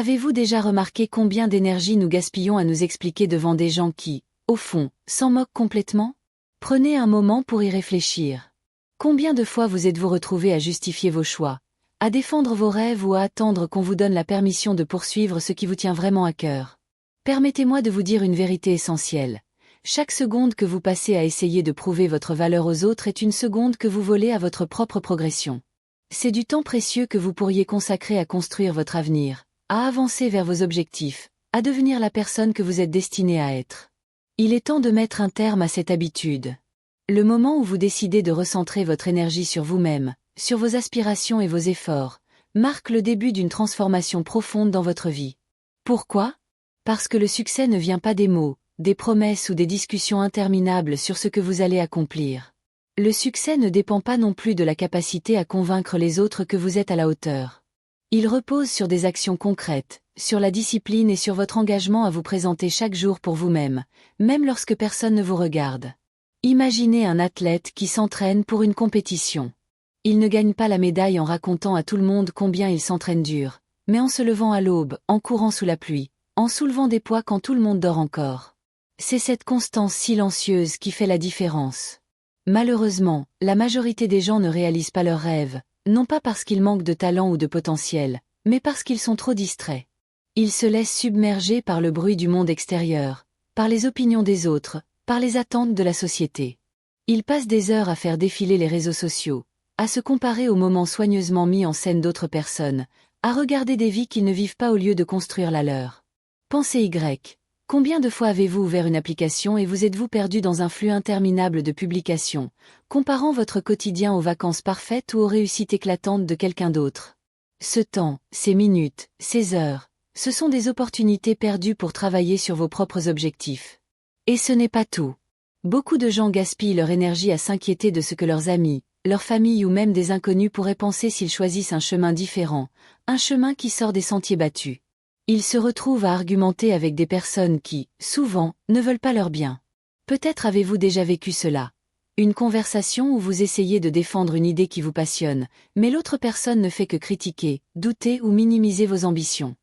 Avez-vous déjà remarqué combien d'énergie nous gaspillons à nous expliquer devant des gens qui, au fond, s'en moquent complètement? Prenez un moment pour y réfléchir. Combien de fois vous êtes-vous retrouvé à justifier vos choix, à défendre vos rêves ou à attendre qu'on vous donne la permission de poursuivre ce qui vous tient vraiment à cœur? Permettez-moi de vous dire une vérité essentielle. Chaque seconde que vous passez à essayer de prouver votre valeur aux autres est une seconde que vous volez à votre propre progression. C'est du temps précieux que vous pourriez consacrer à construire votre avenir, à avancer vers vos objectifs, à devenir la personne que vous êtes destiné à être. Il est temps de mettre un terme à cette habitude. Le moment où vous décidez de recentrer votre énergie sur vous-même, sur vos aspirations et vos efforts, marque le début d'une transformation profonde dans votre vie. Pourquoi? Parce que le succès ne vient pas des mots, des promesses ou des discussions interminables sur ce que vous allez accomplir. Le succès ne dépend pas non plus de la capacité à convaincre les autres que vous êtes à la hauteur. Il repose sur des actions concrètes, sur la discipline et sur votre engagement à vous présenter chaque jour pour vous-même, même lorsque personne ne vous regarde. Imaginez un athlète qui s'entraîne pour une compétition. Il ne gagne pas la médaille en racontant à tout le monde combien il s'entraîne dur, mais en se levant à l'aube, en courant sous la pluie, en soulevant des poids quand tout le monde dort encore. C'est cette constance silencieuse qui fait la différence. Malheureusement, la majorité des gens ne réalisent pas leurs rêves, non pas parce qu'ils manquent de talent ou de potentiel, mais parce qu'ils sont trop distraits. Ils se laissent submerger par le bruit du monde extérieur, par les opinions des autres, par les attentes de la société. Ils passent des heures à faire défiler les réseaux sociaux, à se comparer aux moments soigneusement mis en scène d'autres personnes, à regarder des vies qu'ils ne vivent pas au lieu de construire la leur. Pensez Y. Combien de fois avez-vous ouvert une application et vous êtes-vous perdu dans un flux interminable de publications, comparant votre quotidien aux vacances parfaites ou aux réussites éclatantes de quelqu'un d'autre? Ce temps, ces minutes, ces heures, ce sont des opportunités perdues pour travailler sur vos propres objectifs. Et ce n'est pas tout. Beaucoup de gens gaspillent leur énergie à s'inquiéter de ce que leurs amis, leur famille ou même des inconnus pourraient penser s'ils choisissent un chemin différent, un chemin qui sort des sentiers battus. Ils se retrouvent à argumenter avec des personnes qui, souvent, ne veulent pas leur bien. Peut-être avez-vous déjà vécu cela. Une conversation où vous essayez de défendre une idée qui vous passionne, mais l'autre personne ne fait que critiquer, douter ou minimiser vos ambitions.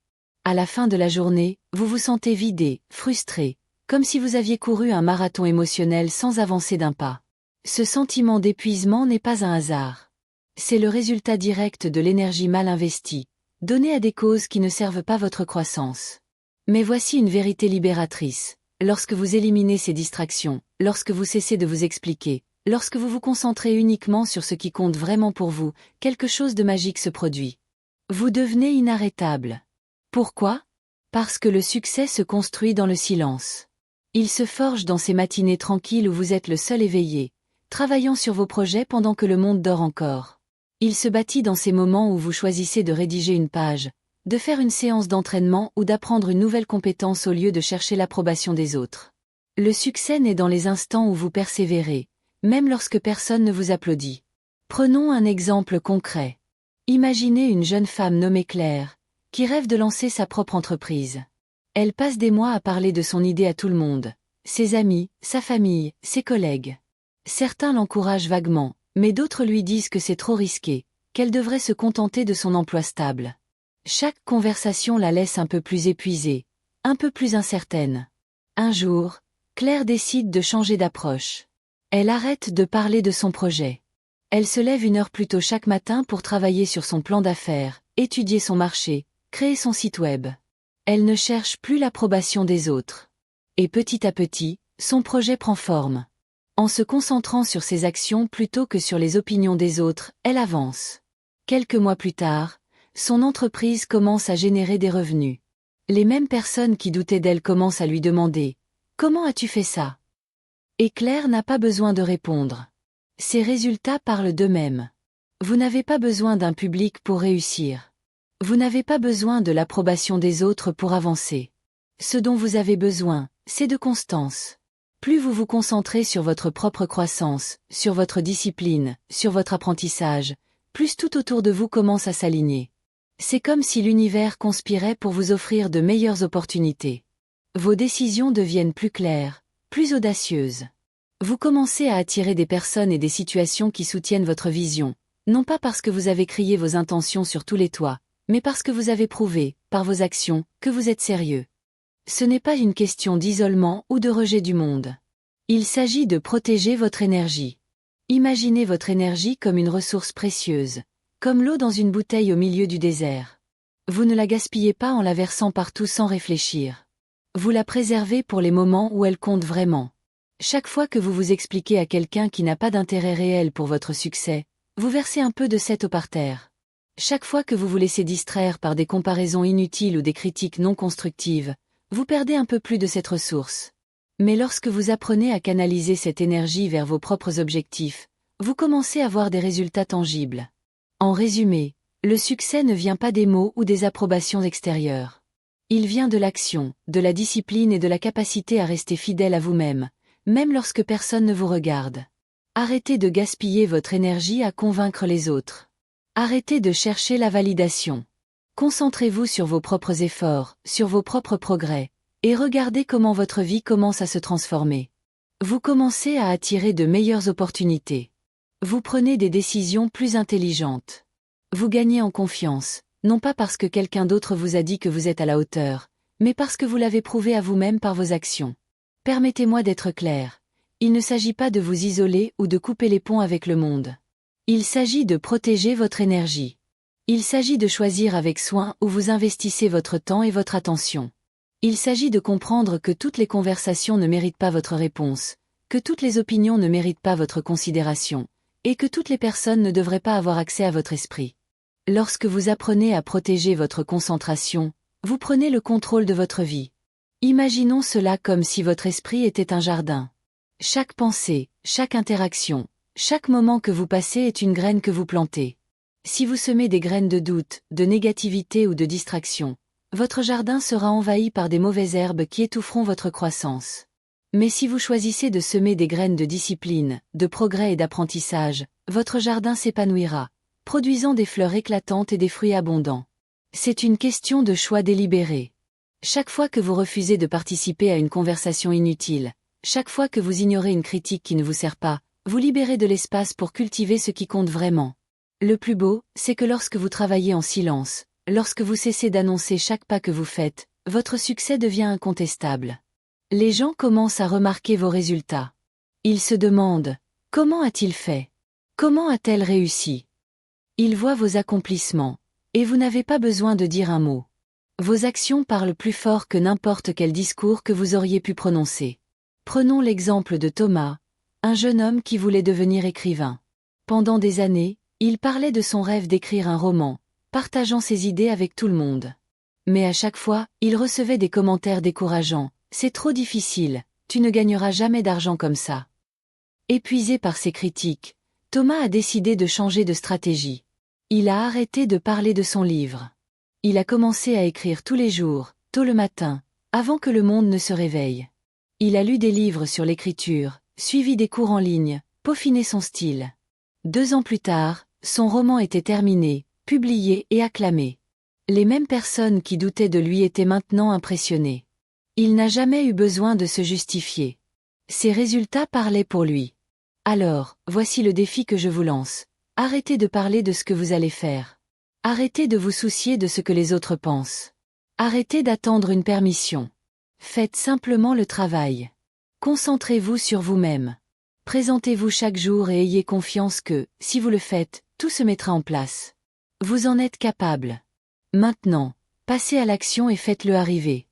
À la fin de la journée, vous vous sentez vidé, frustré, comme si vous aviez couru un marathon émotionnel sans avancer d'un pas. Ce sentiment d'épuisement n'est pas un hasard. C'est le résultat direct de l'énergie mal investie, donnée à des causes qui ne servent pas votre croissance. Mais voici une vérité libératrice. Lorsque vous éliminez ces distractions, lorsque vous cessez de vous expliquer, lorsque vous vous concentrez uniquement sur ce qui compte vraiment pour vous, quelque chose de magique se produit. Vous devenez inarrêtable. Pourquoi? Parce que le succès se construit dans le silence. Il se forge dans ces matinées tranquilles où vous êtes le seul éveillé, travaillant sur vos projets pendant que le monde dort encore. Il se bâtit dans ces moments où vous choisissez de rédiger une page, de faire une séance d'entraînement ou d'apprendre une nouvelle compétence au lieu de chercher l'approbation des autres. Le succès naît dans les instants où vous persévérez, même lorsque personne ne vous applaudit. Prenons un exemple concret. Imaginez une jeune femme nommée Claire, qui rêve de lancer sa propre entreprise. Elle passe des mois à parler de son idée à tout le monde, ses amis, sa famille, ses collègues. Certains l'encouragent vaguement, mais d'autres lui disent que c'est trop risqué, qu'elle devrait se contenter de son emploi stable. Chaque conversation la laisse un peu plus épuisée, un peu plus incertaine. Un jour, Claire décide de changer d'approche. Elle arrête de parler de son projet. Elle se lève 1 heure plus tôt chaque matin pour travailler sur son plan d'affaires, étudier son marché, créer son site web. Elle ne cherche plus l'approbation des autres. Et petit à petit, son projet prend forme. En se concentrant sur ses actions plutôt que sur les opinions des autres, elle avance. Quelques mois plus tard, son entreprise commence à générer des revenus. Les mêmes personnes qui doutaient d'elle commencent à lui demander « Comment as-tu fait ça ?» Et Claire n'a pas besoin de répondre. Ses résultats parlent d'eux-mêmes. Vous n'avez pas besoin d'un public pour réussir. Vous n'avez pas besoin de l'approbation des autres pour avancer. Ce dont vous avez besoin, c'est de constance. Plus vous vous concentrez sur votre propre croissance, sur votre discipline, sur votre apprentissage, plus tout autour de vous commence à s'aligner. C'est comme si l'univers conspirait pour vous offrir de meilleures opportunités. Vos décisions deviennent plus claires, plus audacieuses. Vous commencez à attirer des personnes et des situations qui soutiennent votre vision, non pas parce que vous avez crié vos intentions sur tous les toits, mais parce que vous avez prouvé, par vos actions, que vous êtes sérieux. Ce n'est pas une question d'isolement ou de rejet du monde. Il s'agit de protéger votre énergie. Imaginez votre énergie comme une ressource précieuse, comme l'eau dans une bouteille au milieu du désert. Vous ne la gaspillez pas en la versant partout sans réfléchir. Vous la préservez pour les moments où elle compte vraiment. Chaque fois que vous vous expliquez à quelqu'un qui n'a pas d'intérêt réel pour votre succès, vous versez un peu de cette eau par terre. Chaque fois que vous vous laissez distraire par des comparaisons inutiles ou des critiques non constructives, vous perdez un peu plus de cette ressource. Mais lorsque vous apprenez à canaliser cette énergie vers vos propres objectifs, vous commencez à voir des résultats tangibles. En résumé, le succès ne vient pas des mots ou des approbations extérieures. Il vient de l'action, de la discipline et de la capacité à rester fidèle à vous-même, même lorsque personne ne vous regarde. Arrêtez de gaspiller votre énergie à convaincre les autres. Arrêtez de chercher la validation. Concentrez-vous sur vos propres efforts, sur vos propres progrès, et regardez comment votre vie commence à se transformer. Vous commencez à attirer de meilleures opportunités. Vous prenez des décisions plus intelligentes. Vous gagnez en confiance, non pas parce que quelqu'un d'autre vous a dit que vous êtes à la hauteur, mais parce que vous l'avez prouvé à vous-même par vos actions. Permettez-moi d'être clair. Il ne s'agit pas de vous isoler ou de couper les ponts avec le monde. Il s'agit de protéger votre énergie. Il s'agit de choisir avec soin où vous investissez votre temps et votre attention. Il s'agit de comprendre que toutes les conversations ne méritent pas votre réponse, que toutes les opinions ne méritent pas votre considération, et que toutes les personnes ne devraient pas avoir accès à votre esprit. Lorsque vous apprenez à protéger votre concentration, vous prenez le contrôle de votre vie. Imaginons cela comme si votre esprit était un jardin. Chaque pensée, chaque interaction, chaque moment que vous passez est une graine que vous plantez. Si vous semez des graines de doute, de négativité ou de distraction, votre jardin sera envahi par des mauvaises herbes qui étoufferont votre croissance. Mais si vous choisissez de semer des graines de discipline, de progrès et d'apprentissage, votre jardin s'épanouira, produisant des fleurs éclatantes et des fruits abondants. C'est une question de choix délibéré. Chaque fois que vous refusez de participer à une conversation inutile, chaque fois que vous ignorez une critique qui ne vous sert pas, vous libérez de l'espace pour cultiver ce qui compte vraiment. Le plus beau, c'est que lorsque vous travaillez en silence, lorsque vous cessez d'annoncer chaque pas que vous faites, votre succès devient incontestable. Les gens commencent à remarquer vos résultats. Ils se demandent, comment a-t-il fait? Comment a-t-elle réussi? Ils voient vos accomplissements, et vous n'avez pas besoin de dire un mot. Vos actions parlent plus fort que n'importe quel discours que vous auriez pu prononcer. Prenons l'exemple de Thomas, un jeune homme qui voulait devenir écrivain. Pendant des années, il parlait de son rêve d'écrire un roman, partageant ses idées avec tout le monde. Mais à chaque fois, il recevait des commentaires décourageants. « C'est trop difficile, tu ne gagneras jamais d'argent comme ça. » Épuisé par ces critiques, Thomas a décidé de changer de stratégie. Il a arrêté de parler de son livre. Il a commencé à écrire tous les jours, tôt le matin, avant que le monde ne se réveille. Il a lu des livres sur l'écriture, suivi des cours en ligne, peaufiné son style. 2 ans plus tard, son roman était terminé, publié et acclamé. Les mêmes personnes qui doutaient de lui étaient maintenant impressionnées. Il n'a jamais eu besoin de se justifier. Ses résultats parlaient pour lui. Alors, voici le défi que je vous lance. Arrêtez de parler de ce que vous allez faire. Arrêtez de vous soucier de ce que les autres pensent. Arrêtez d'attendre une permission. Faites simplement le travail. Concentrez-vous sur vous-même. Présentez-vous chaque jour et ayez confiance que, si vous le faites, tout se mettra en place. Vous en êtes capable. Maintenant, passez à l'action et faites-le arriver.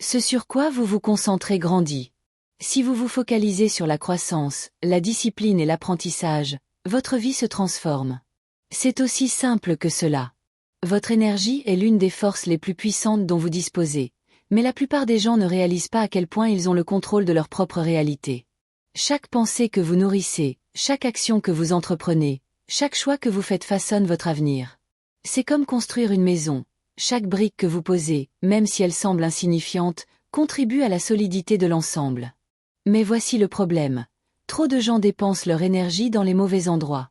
Ce sur quoi vous vous concentrez grandit. Si vous vous focalisez sur la croissance, la discipline et l'apprentissage, votre vie se transforme. C'est aussi simple que cela. Votre énergie est l'une des forces les plus puissantes dont vous disposez, mais la plupart des gens ne réalisent pas à quel point ils ont le contrôle de leur propre réalité. Chaque pensée que vous nourrissez, chaque action que vous entreprenez, chaque choix que vous faites façonne votre avenir. C'est comme construire une maison. Chaque brique que vous posez, même si elle semble insignifiante, contribue à la solidité de l'ensemble. Mais voici le problème. Trop de gens dépensent leur énergie dans les mauvais endroits.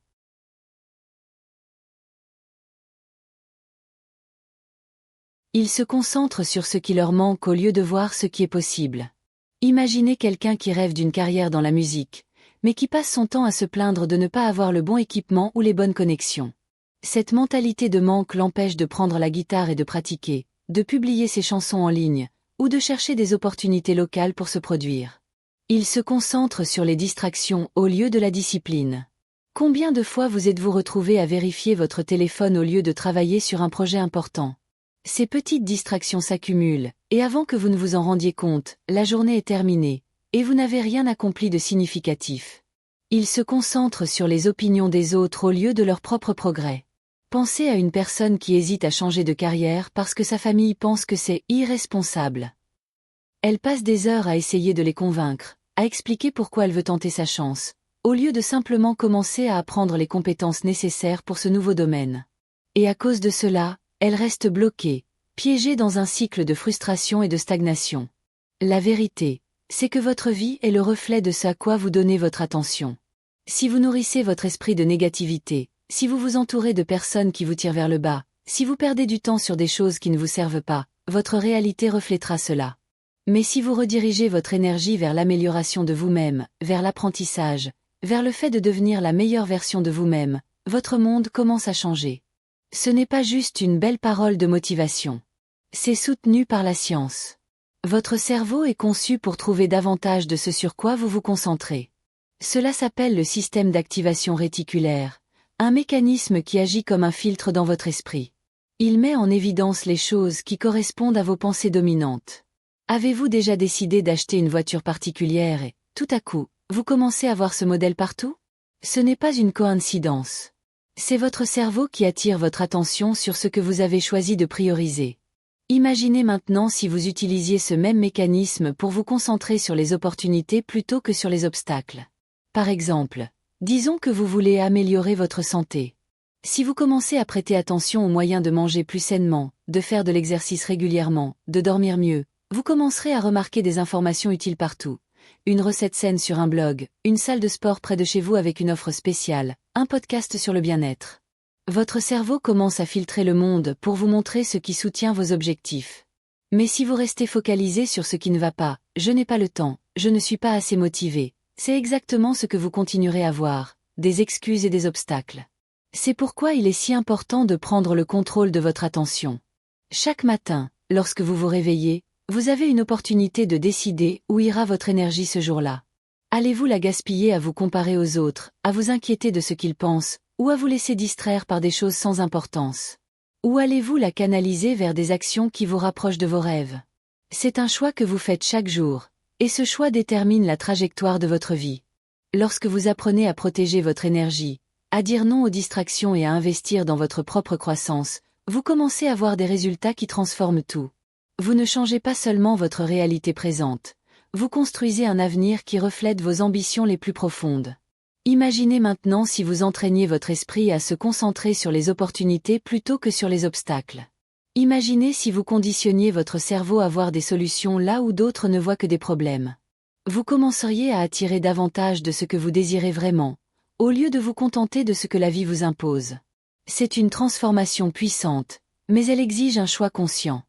Ils se concentrent sur ce qui leur manque au lieu de voir ce qui est possible. Imaginez quelqu'un qui rêve d'une carrière dans la musique, mais qui passe son temps à se plaindre de ne pas avoir le bon équipement ou les bonnes connexions. Cette mentalité de manque l'empêche de prendre la guitare et de pratiquer, de publier ses chansons en ligne, ou de chercher des opportunités locales pour se produire. Il se concentre sur les distractions au lieu de la discipline. Combien de fois vous êtes-vous retrouvé à vérifier votre téléphone au lieu de travailler sur un projet important? Ces petites distractions s'accumulent, et avant que vous ne vous en rendiez compte, la journée est terminée, et vous n'avez rien accompli de significatif. Il se concentre sur les opinions des autres au lieu de leur propre progrès. Pensez à une personne qui hésite à changer de carrière parce que sa famille pense que c'est irresponsable. Elle passe des heures à essayer de les convaincre, à expliquer pourquoi elle veut tenter sa chance, au lieu de simplement commencer à apprendre les compétences nécessaires pour ce nouveau domaine. Et à cause de cela, elle reste bloquée, piégée dans un cycle de frustration et de stagnation. La vérité, c'est que votre vie est le reflet de ce à quoi vous donnez votre attention. Si vous nourrissez votre esprit de négativité, si vous vous entourez de personnes qui vous tirent vers le bas, si vous perdez du temps sur des choses qui ne vous servent pas, votre réalité reflètera cela. Mais si vous redirigez votre énergie vers l'amélioration de vous-même, vers l'apprentissage, vers le fait de devenir la meilleure version de vous-même, votre monde commence à changer. Ce n'est pas juste une belle parole de motivation. C'est soutenu par la science. Votre cerveau est conçu pour trouver davantage de ce sur quoi vous vous concentrez. Cela s'appelle le système d'activation réticulaire, un mécanisme qui agit comme un filtre dans votre esprit. Il met en évidence les choses qui correspondent à vos pensées dominantes. Avez-vous déjà décidé d'acheter une voiture particulière et, tout à coup, vous commencez à voir ce modèle partout? Ce n'est pas une coïncidence. C'est votre cerveau qui attire votre attention sur ce que vous avez choisi de prioriser. Imaginez maintenant si vous utilisiez ce même mécanisme pour vous concentrer sur les opportunités plutôt que sur les obstacles. Par exemple, disons que vous voulez améliorer votre santé. Si vous commencez à prêter attention aux moyens de manger plus sainement, de faire de l'exercice régulièrement, de dormir mieux, vous commencerez à remarquer des informations utiles partout. Une recette saine sur un blog, une salle de sport près de chez vous avec une offre spéciale, un podcast sur le bien-être. Votre cerveau commence à filtrer le monde pour vous montrer ce qui soutient vos objectifs. Mais si vous restez focalisé sur ce qui ne va pas, je n'ai pas le temps, je ne suis pas assez motivé, c'est exactement ce que vous continuerez à voir, des excuses et des obstacles. C'est pourquoi il est si important de prendre le contrôle de votre attention. Chaque matin, lorsque vous vous réveillez, vous avez une opportunité de décider où ira votre énergie ce jour-là. Allez-vous la gaspiller à vous comparer aux autres, à vous inquiéter de ce qu'ils pensent, ou à vous laisser distraire par des choses sans importance? Ou allez-vous la canaliser vers des actions qui vous rapprochent de vos rêves? C'est un choix que vous faites chaque jour, et ce choix détermine la trajectoire de votre vie. Lorsque vous apprenez à protéger votre énergie, à dire non aux distractions et à investir dans votre propre croissance, vous commencez à voir des résultats qui transforment tout. Vous ne changez pas seulement votre réalité présente, vous construisez un avenir qui reflète vos ambitions les plus profondes. Imaginez maintenant si vous entraîniez votre esprit à se concentrer sur les opportunités plutôt que sur les obstacles. Imaginez si vous conditionniez votre cerveau à voir des solutions là où d'autres ne voient que des problèmes. Vous commenceriez à attirer davantage de ce que vous désirez vraiment, au lieu de vous contenter de ce que la vie vous impose. C'est une transformation puissante, mais elle exige un choix conscient.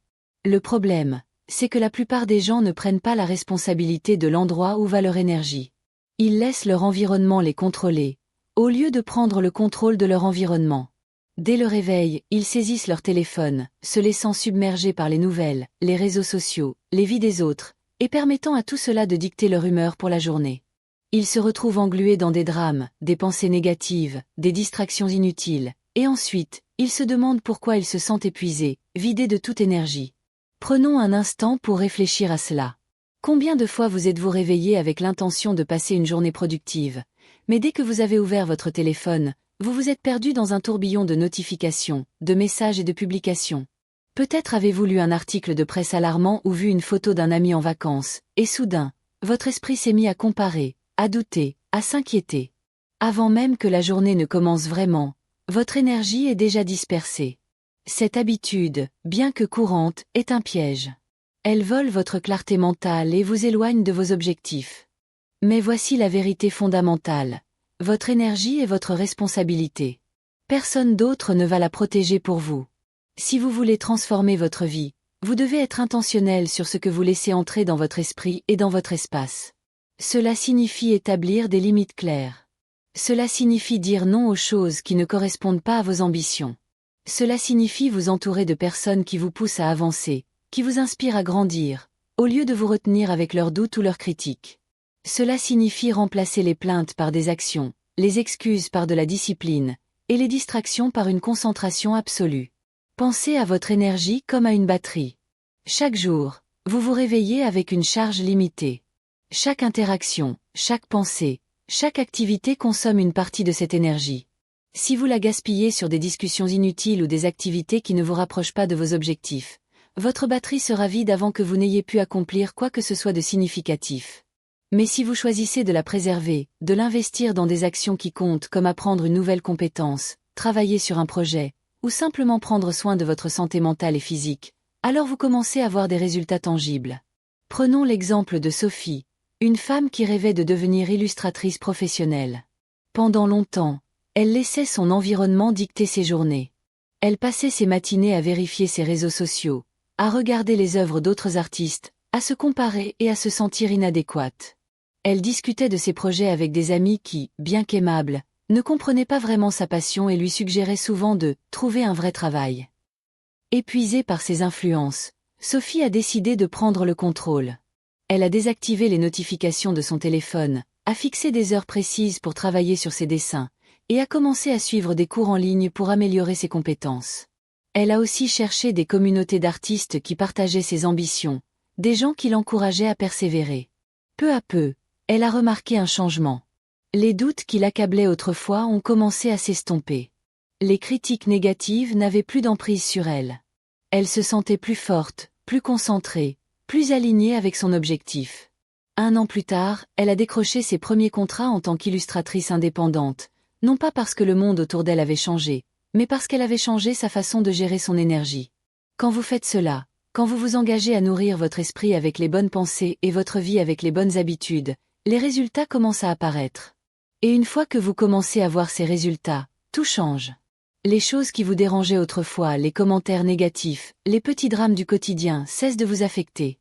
Le problème, c'est que la plupart des gens ne prennent pas la responsabilité de l'endroit où va leur énergie. Ils laissent leur environnement les contrôler, au lieu de prendre le contrôle de leur environnement. Dès le réveil, ils saisissent leur téléphone, se laissant submerger par les nouvelles, les réseaux sociaux, les vies des autres, et permettant à tout cela de dicter leur humeur pour la journée. Ils se retrouvent englués dans des drames, des pensées négatives, des distractions inutiles, et ensuite, ils se demandent pourquoi ils se sentent épuisés, vidés de toute énergie. Prenons un instant pour réfléchir à cela. Combien de fois vous êtes-vous réveillé avec l'intention de passer une journée productive, mais dès que vous avez ouvert votre téléphone, vous vous êtes perdu dans un tourbillon de notifications, de messages et de publications. Peut-être avez-vous lu un article de presse alarmant ou vu une photo d'un ami en vacances, et soudain, votre esprit s'est mis à comparer, à douter, à s'inquiéter. Avant même que la journée ne commence vraiment, votre énergie est déjà dispersée. Cette habitude, bien que courante, est un piège. Elle vole votre clarté mentale et vous éloigne de vos objectifs. Mais voici la vérité fondamentale. Votre énergie est votre responsabilité. Personne d'autre ne va la protéger pour vous. Si vous voulez transformer votre vie, vous devez être intentionnel sur ce que vous laissez entrer dans votre esprit et dans votre espace. Cela signifie établir des limites claires. Cela signifie dire non aux choses qui ne correspondent pas à vos ambitions. Cela signifie vous entourer de personnes qui vous poussent à avancer, qui vous inspirent à grandir, au lieu de vous retenir avec leurs doutes ou leurs critiques. Cela signifie remplacer les plaintes par des actions, les excuses par de la discipline, et les distractions par une concentration absolue. Pensez à votre énergie comme à une batterie. Chaque jour, vous vous réveillez avec une charge limitée. Chaque interaction, chaque pensée, chaque activité consomme une partie de cette énergie. Si vous la gaspillez sur des discussions inutiles ou des activités qui ne vous rapprochent pas de vos objectifs, votre batterie sera vide avant que vous n'ayez pu accomplir quoi que ce soit de significatif. Mais si vous choisissez de la préserver, de l'investir dans des actions qui comptent comme apprendre une nouvelle compétence, travailler sur un projet, ou simplement prendre soin de votre santé mentale et physique, alors vous commencez à voir des résultats tangibles. Prenons l'exemple de Sophie, une femme qui rêvait de devenir illustratrice professionnelle. Pendant longtemps, elle laissait son environnement dicter ses journées. Elle passait ses matinées à vérifier ses réseaux sociaux, à regarder les œuvres d'autres artistes, à se comparer et à se sentir inadéquate. Elle discutait de ses projets avec des amis qui, bien qu'aimables, ne comprenaient pas vraiment sa passion et lui suggéraient souvent de trouver un vrai travail. Épuisée par ces influences, Sophie a décidé de prendre le contrôle. Elle a désactivé les notifications de son téléphone, a fixé des heures précises pour travailler sur ses dessins, et a commencé à suivre des cours en ligne pour améliorer ses compétences. Elle a aussi cherché des communautés d'artistes qui partageaient ses ambitions, des gens qui l'encourageaient à persévérer. Peu à peu, elle a remarqué un changement. Les doutes qui l'accablaient autrefois ont commencé à s'estomper. Les critiques négatives n'avaient plus d'emprise sur elle. Elle se sentait plus forte, plus concentrée, plus alignée avec son objectif. 1 an plus tard, elle a décroché ses premiers contrats en tant qu'illustratrice indépendante, non pas parce que le monde autour d'elle avait changé, mais parce qu'elle avait changé sa façon de gérer son énergie. Quand vous faites cela, quand vous vous engagez à nourrir votre esprit avec les bonnes pensées et votre vie avec les bonnes habitudes, les résultats commencent à apparaître. Et une fois que vous commencez à voir ces résultats, tout change. Les choses qui vous dérangeaient autrefois, les commentaires négatifs, les petits drames du quotidien cessent de vous affecter.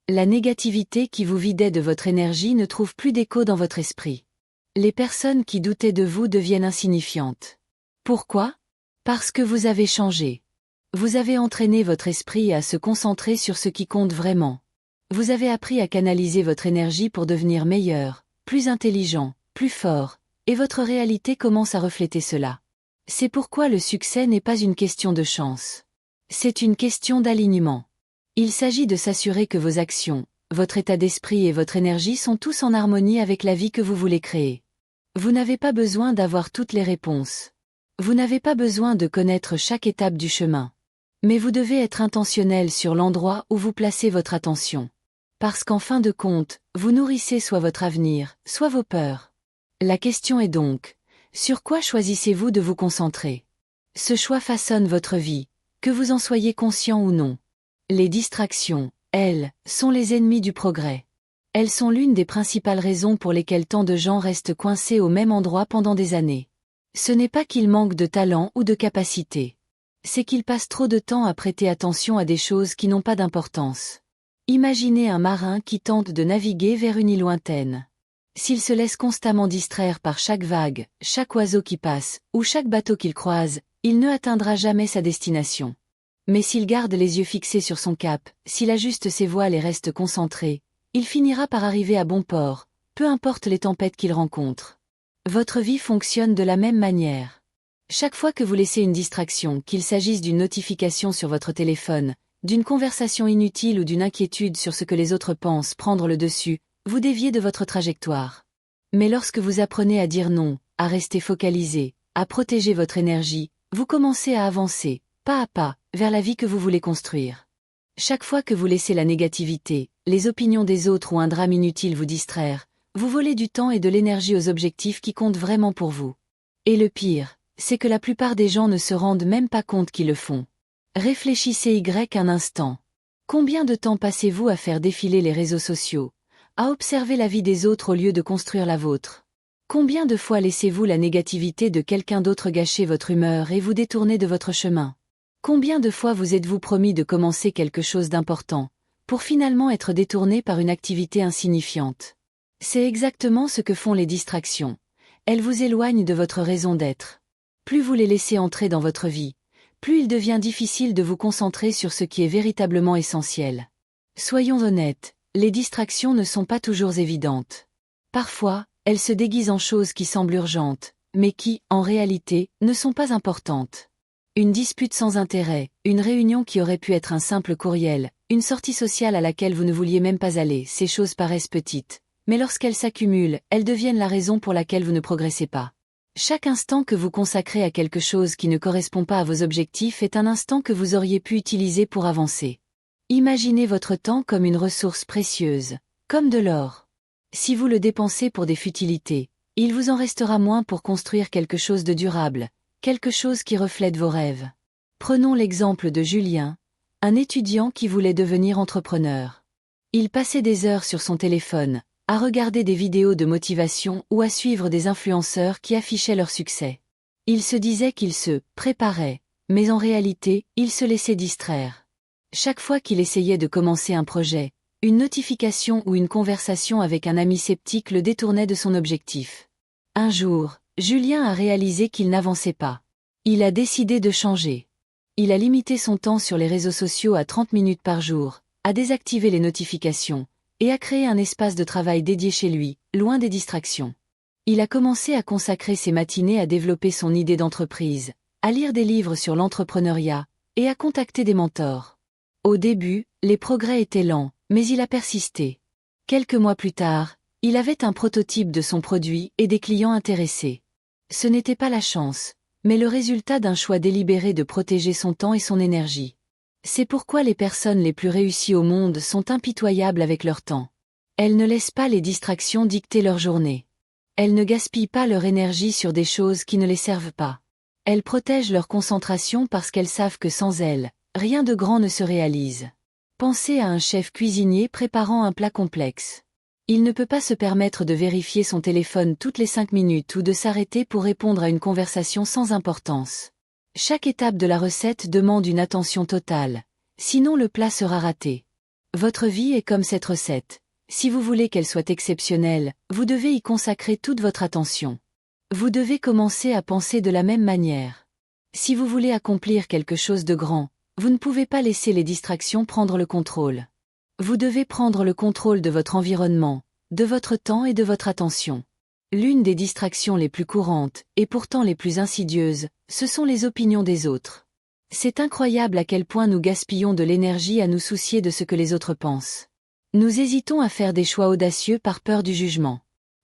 La négativité qui vous vidait de votre énergie ne trouve plus d'écho dans votre esprit. Les personnes qui doutaient de vous deviennent insignifiantes. Pourquoi ? Parce que vous avez changé. Vous avez entraîné votre esprit à se concentrer sur ce qui compte vraiment. Vous avez appris à canaliser votre énergie pour devenir meilleur, plus intelligent, plus fort, et votre réalité commence à refléter cela. C'est pourquoi le succès n'est pas une question de chance. C'est une question d'alignement. Il s'agit de s'assurer que vos actions, votre état d'esprit et votre énergie sont tous en harmonie avec la vie que vous voulez créer. Vous n'avez pas besoin d'avoir toutes les réponses. Vous n'avez pas besoin de connaître chaque étape du chemin. Mais vous devez être intentionnel sur l'endroit où vous placez votre attention. Parce qu'en fin de compte, vous nourrissez soit votre avenir, soit vos peurs. La question est donc, sur quoi choisissez-vous de vous concentrer ? Ce choix façonne votre vie, que vous en soyez conscient ou non. Les distractions, elles, sont les ennemis du progrès. Elles sont l'une des principales raisons pour lesquelles tant de gens restent coincés au même endroit pendant des années. Ce n'est pas qu'ils manquent de talent ou de capacité. C'est qu'ils passent trop de temps à prêter attention à des choses qui n'ont pas d'importance. Imaginez un marin qui tente de naviguer vers une île lointaine. S'il se laisse constamment distraire par chaque vague, chaque oiseau qui passe, ou chaque bateau qu'il croise, il ne atteindra jamais sa destination. Mais s'il garde les yeux fixés sur son cap, s'il ajuste ses voiles et reste concentré, il finira par arriver à bon port, peu importe les tempêtes qu'il rencontre. Votre vie fonctionne de la même manière. Chaque fois que vous laissez une distraction, qu'il s'agisse d'une notification sur votre téléphone, d'une conversation inutile ou d'une inquiétude sur ce que les autres pensent prendre le dessus, vous déviez de votre trajectoire. Mais lorsque vous apprenez à dire non, à rester focalisé, à protéger votre énergie, vous commencez à avancer, pas à pas, vers la vie que vous voulez construire. Chaque fois que vous laissez la négativité, les opinions des autres ou un drame inutile vous distraire, vous volez du temps et de l'énergie aux objectifs qui comptent vraiment pour vous. Et le pire, c'est que la plupart des gens ne se rendent même pas compte qu'ils le font. Réfléchissez un instant. Combien de temps passez-vous à faire défiler les réseaux sociaux, à observer la vie des autres au lieu de construire la vôtre? Combien de fois laissez-vous la négativité de quelqu'un d'autre gâcher votre humeur et vous détourner de votre chemin? Combien de fois vous êtes-vous promis de commencer quelque chose d'important, pour finalement être détourné par une activité insignifiante? C'est exactement ce que font les distractions. elles vous éloignent de votre raison d'être. Plus vous les laissez entrer dans votre vie, plus il devient difficile de vous concentrer sur ce qui est véritablement essentiel. Soyons honnêtes, les distractions ne sont pas toujours évidentes. Parfois, elles se déguisent en choses qui semblent urgentes, mais qui, en réalité, ne sont pas importantes. Une dispute sans intérêt, une réunion qui aurait pu être un simple courriel, une sortie sociale à laquelle vous ne vouliez même pas aller, ces choses paraissent petites. Mais lorsqu'elles s'accumulent, elles deviennent la raison pour laquelle vous ne progressez pas. Chaque instant que vous consacrez à quelque chose qui ne correspond pas à vos objectifs est un instant que vous auriez pu utiliser pour avancer. Imaginez votre temps comme une ressource précieuse, comme de l'or. Si vous le dépensez pour des futilités, il vous en restera moins pour construire quelque chose de durable, quelque chose qui reflète vos rêves. Prenons l'exemple de Julien, un étudiant qui voulait devenir entrepreneur. Il passait des heures sur son téléphone, à regarder des vidéos de motivation ou à suivre des influenceurs qui affichaient leur succès. Il se disait qu'il se préparait, mais en réalité, il se laissait distraire. Chaque fois qu'il essayait de commencer un projet, une notification ou une conversation avec un ami sceptique le détournait de son objectif. Un jour, Julien a réalisé qu'il n'avançait pas. Il a décidé de changer. Il a limité son temps sur les réseaux sociaux à 30 minutes par jour, a désactivé les notifications, et a créé un espace de travail dédié chez lui, loin des distractions. Il a commencé à consacrer ses matinées à développer son idée d'entreprise, à lire des livres sur l'entrepreneuriat, et à contacter des mentors. Au début, les progrès étaient lents, mais il a persisté. Quelques mois plus tard, il avait un prototype de son produit et des clients intéressés. Ce n'était pas la chance, mais le résultat d'un choix délibéré de protéger son temps et son énergie. C'est pourquoi les personnes les plus réussies au monde sont impitoyables avec leur temps. Elles ne laissent pas les distractions dicter leur journée. Elles ne gaspillent pas leur énergie sur des choses qui ne les servent pas. Elles protègent leur concentration parce qu'elles savent que sans elles, rien de grand ne se réalise. Pensez à un chef cuisinier préparant un plat complexe. Il ne peut pas se permettre de vérifier son téléphone toutes les 5 minutes ou de s'arrêter pour répondre à une conversation sans importance. Chaque étape de la recette demande une attention totale, sinon le plat sera raté. Votre vie est comme cette recette. Si vous voulez qu'elle soit exceptionnelle, vous devez y consacrer toute votre attention. Vous devez commencer à penser de la même manière. Si vous voulez accomplir quelque chose de grand, vous ne pouvez pas laisser les distractions prendre le contrôle. Vous devez prendre le contrôle de votre environnement, de votre temps et de votre attention. L'une des distractions les plus courantes, et pourtant les plus insidieuses, ce sont les opinions des autres. C'est incroyable à quel point nous gaspillons de l'énergie à nous soucier de ce que les autres pensent. Nous hésitons à faire des choix audacieux par peur du jugement.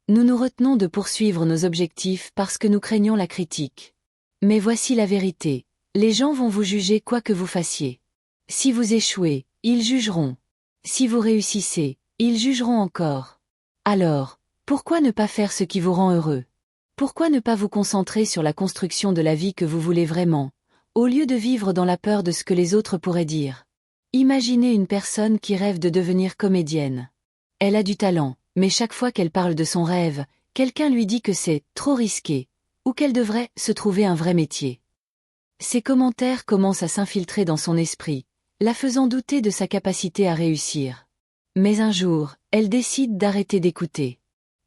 Nous nous retenons de poursuivre nos objectifs parce que nous craignons la critique. Mais voici la vérité, les gens vont vous juger quoi que vous fassiez. Si vous échouez, ils jugeront. Si vous réussissez, ils jugeront encore. Alors, pourquoi ne pas faire ce qui vous rend heureux? Pourquoi ne pas vous concentrer sur la construction de la vie que vous voulez vraiment, au lieu de vivre dans la peur de ce que les autres pourraient dire? Imaginez une personne qui rêve de devenir comédienne. Elle a du talent, mais chaque fois qu'elle parle de son rêve, quelqu'un lui dit que c'est trop risqué, ou qu'elle devrait se trouver un vrai métier. Ces commentaires commencent à s'infiltrer dans son esprit, la faisant douter de sa capacité à réussir. Mais un jour, elle décide d'arrêter d'écouter.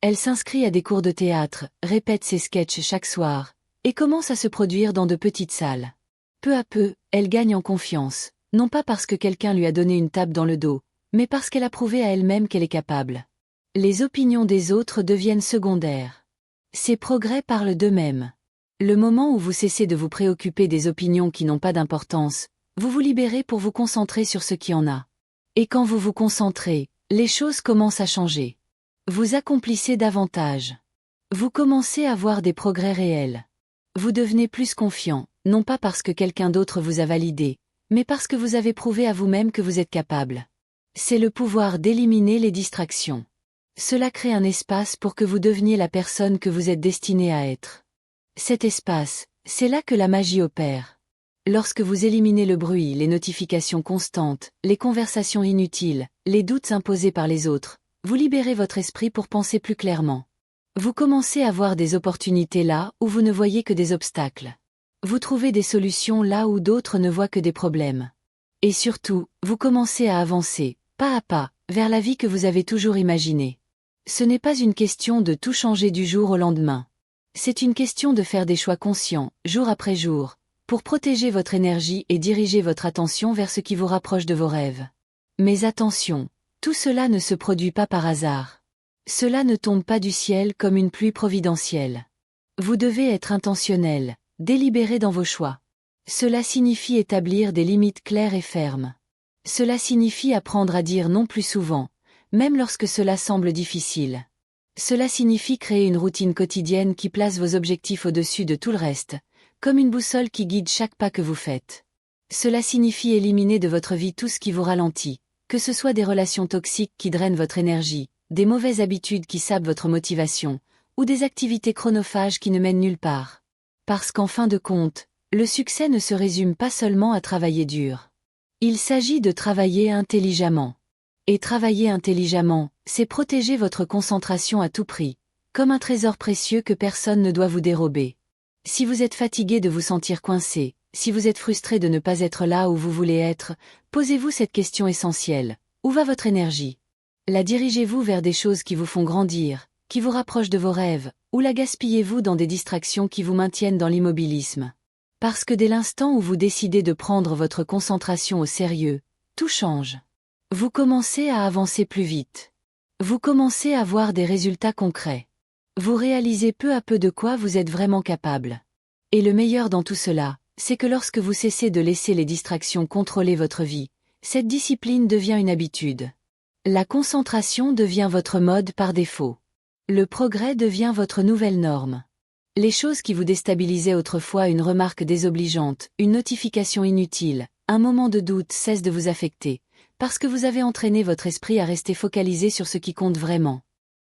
Elle s'inscrit à des cours de théâtre, répète ses sketchs chaque soir, et commence à se produire dans de petites salles. Peu à peu, elle gagne en confiance, non pas parce que quelqu'un lui a donné une tape dans le dos, mais parce qu'elle a prouvé à elle-même qu'elle est capable. Les opinions des autres deviennent secondaires. Ces progrès parlent d'eux-mêmes. Le moment où vous cessez de vous préoccuper des opinions qui n'ont pas d'importance, vous vous libérez pour vous concentrer sur ce qui en a. Et quand vous vous concentrez, les choses commencent à changer. Vous accomplissez davantage. Vous commencez à voir des progrès réels. Vous devenez plus confiant, non pas parce que quelqu'un d'autre vous a validé, mais parce que vous avez prouvé à vous-même que vous êtes capable. C'est le pouvoir d'éliminer les distractions. Cela crée un espace pour que vous deveniez la personne que vous êtes destiné à être. Cet espace, c'est là que la magie opère. Lorsque vous éliminez le bruit, les notifications constantes, les conversations inutiles, les doutes imposés par les autres, vous libérez votre esprit pour penser plus clairement. Vous commencez à voir des opportunités là où vous ne voyez que des obstacles. Vous trouvez des solutions là où d'autres ne voient que des problèmes. Et surtout, vous commencez à avancer, pas à pas, vers la vie que vous avez toujours imaginée. Ce n'est pas une question de tout changer du jour au lendemain. C'est une question de faire des choix conscients, jour après jour, pour protéger votre énergie et diriger votre attention vers ce qui vous rapproche de vos rêves. Mais attention, tout cela ne se produit pas par hasard. Cela ne tombe pas du ciel comme une pluie providentielle. Vous devez être intentionnel, délibéré dans vos choix. Cela signifie établir des limites claires et fermes. Cela signifie apprendre à dire non plus souvent, même lorsque cela semble difficile. Cela signifie créer une routine quotidienne qui place vos objectifs au-dessus de tout le reste, comme une boussole qui guide chaque pas que vous faites. Cela signifie éliminer de votre vie tout ce qui vous ralentit, que ce soit des relations toxiques qui drainent votre énergie, des mauvaises habitudes qui sapent votre motivation, ou des activités chronophages qui ne mènent nulle part. Parce qu'en fin de compte, le succès ne se résume pas seulement à travailler dur. Il s'agit de travailler intelligemment. Et travailler intelligemment, c'est protéger votre concentration à tout prix, comme un trésor précieux que personne ne doit vous dérober. Si vous êtes fatigué de vous sentir coincé, si vous êtes frustré de ne pas être là où vous voulez être, posez-vous cette question essentielle. Où va votre énergie? La dirigez-vous vers des choses qui vous font grandir, qui vous rapprochent de vos rêves, ou la gaspillez-vous dans des distractions qui vous maintiennent dans l'immobilisme? Parce que dès l'instant où vous décidez de prendre votre concentration au sérieux, tout change. Vous commencez à avancer plus vite. Vous commencez à voir des résultats concrets. Vous réalisez peu à peu de quoi vous êtes vraiment capable. Et le meilleur dans tout cela, c'est que lorsque vous cessez de laisser les distractions contrôler votre vie, cette discipline devient une habitude. La concentration devient votre mode par défaut. Le progrès devient votre nouvelle norme. Les choses qui vous déstabilisaient autrefois, une remarque désobligeante, une notification inutile, un moment de doute cessent de vous affecter, parce que vous avez entraîné votre esprit à rester focalisé sur ce qui compte vraiment.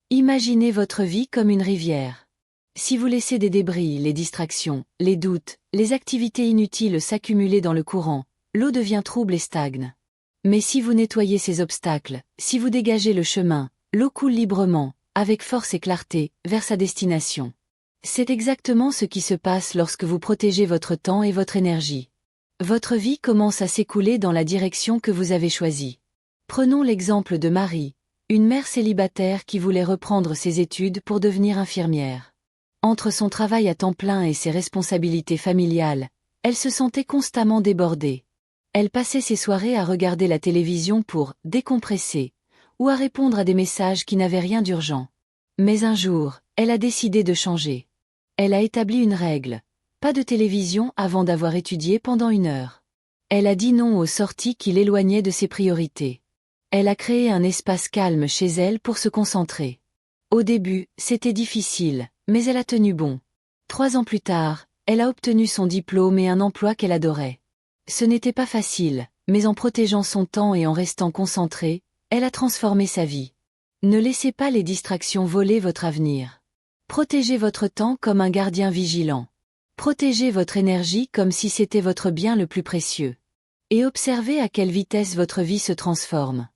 Imaginez votre vie comme une rivière. Si vous laissez des débris, les distractions, les doutes, les activités inutiles s'accumuler dans le courant, l'eau devient trouble et stagne. Mais si vous nettoyez ces obstacles, si vous dégagez le chemin, l'eau coule librement, avec force et clarté, vers sa destination. C'est exactement ce qui se passe lorsque vous protégez votre temps et votre énergie. Votre vie commence à s'écouler dans la direction que vous avez choisie. Prenons l'exemple de Marie, une mère célibataire qui voulait reprendre ses études pour devenir infirmière. Entre son travail à temps plein et ses responsabilités familiales, elle se sentait constamment débordée. Elle passait ses soirées à regarder la télévision pour décompresser, ou à répondre à des messages qui n'avaient rien d'urgent. Mais un jour, elle a décidé de changer. Elle a établi une règle. Pas de télévision avant d'avoir étudié pendant 1 heure. Elle a dit non aux sorties qui l'éloignaient de ses priorités. Elle a créé un espace calme chez elle pour se concentrer. Au début, c'était difficile, mais elle a tenu bon. 3 ans plus tard, elle a obtenu son diplôme et un emploi qu'elle adorait. Ce n'était pas facile, mais en protégeant son temps et en restant concentrée, elle a transformé sa vie. Ne laissez pas les distractions voler votre avenir. Protégez votre temps comme un gardien vigilant. Protégez votre énergie comme si c'était votre bien le plus précieux. Et observez à quelle vitesse votre vie se transforme.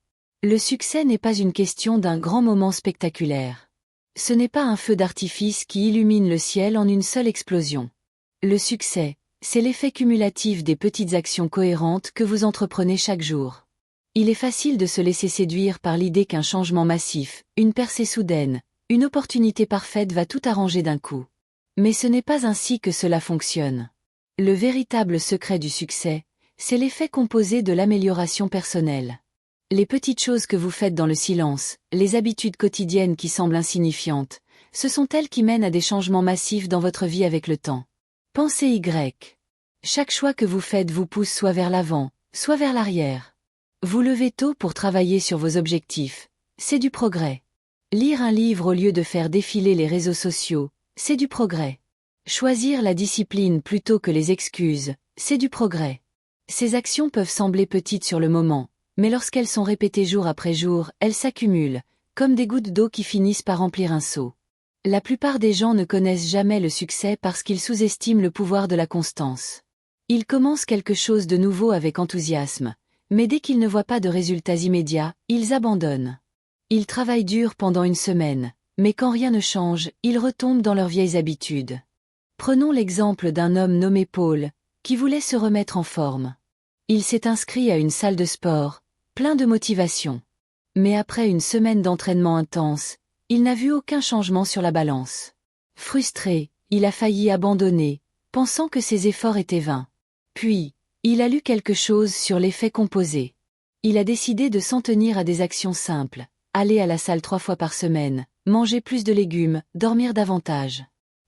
Le succès n'est pas une question d'un grand moment spectaculaire. Ce n'est pas un feu d'artifice qui illumine le ciel en une seule explosion. Le succès, c'est l'effet cumulatif des petites actions cohérentes que vous entreprenez chaque jour. Il est facile de se laisser séduire par l'idée qu'un changement massif, une percée soudaine, une opportunité parfaite va tout arranger d'un coup. Mais ce n'est pas ainsi que cela fonctionne. Le véritable secret du succès, c'est l'effet composé de l'amélioration personnelle. Les petites choses que vous faites dans le silence, les habitudes quotidiennes qui semblent insignifiantes, ce sont elles qui mènent à des changements massifs dans votre vie avec le temps. Pensez Y. Chaque choix que vous faites vous pousse soit vers l'avant, soit vers l'arrière. Vous levez tôt pour travailler sur vos objectifs, c'est du progrès. Lire un livre au lieu de faire défiler les réseaux sociaux, c'est du progrès. Choisir la discipline plutôt que les excuses, c'est du progrès. Ces actions peuvent sembler petites sur le moment, mais lorsqu'elles sont répétées jour après jour, elles s'accumulent, comme des gouttes d'eau qui finissent par remplir un seau. La plupart des gens ne connaissent jamais le succès parce qu'ils sous-estiment le pouvoir de la constance. Ils commencent quelque chose de nouveau avec enthousiasme, mais dès qu'ils ne voient pas de résultats immédiats, ils abandonnent. Ils travaillent dur pendant 1 semaine, mais quand rien ne change, ils retombent dans leurs vieilles habitudes. Prenons l'exemple d'un homme nommé Paul, qui voulait se remettre en forme. Il s'est inscrit à une salle de sport, plein de motivation. Mais après 1 semaine d'entraînement intense, il n'a vu aucun changement sur la balance. Frustré, Il a failli abandonner, pensant que ses efforts étaient vains. Puis, il a lu quelque chose sur l'effet composé. Il a décidé de s'en tenir à des actions simples, aller à la salle 3 fois par semaine, manger plus de légumes, dormir davantage.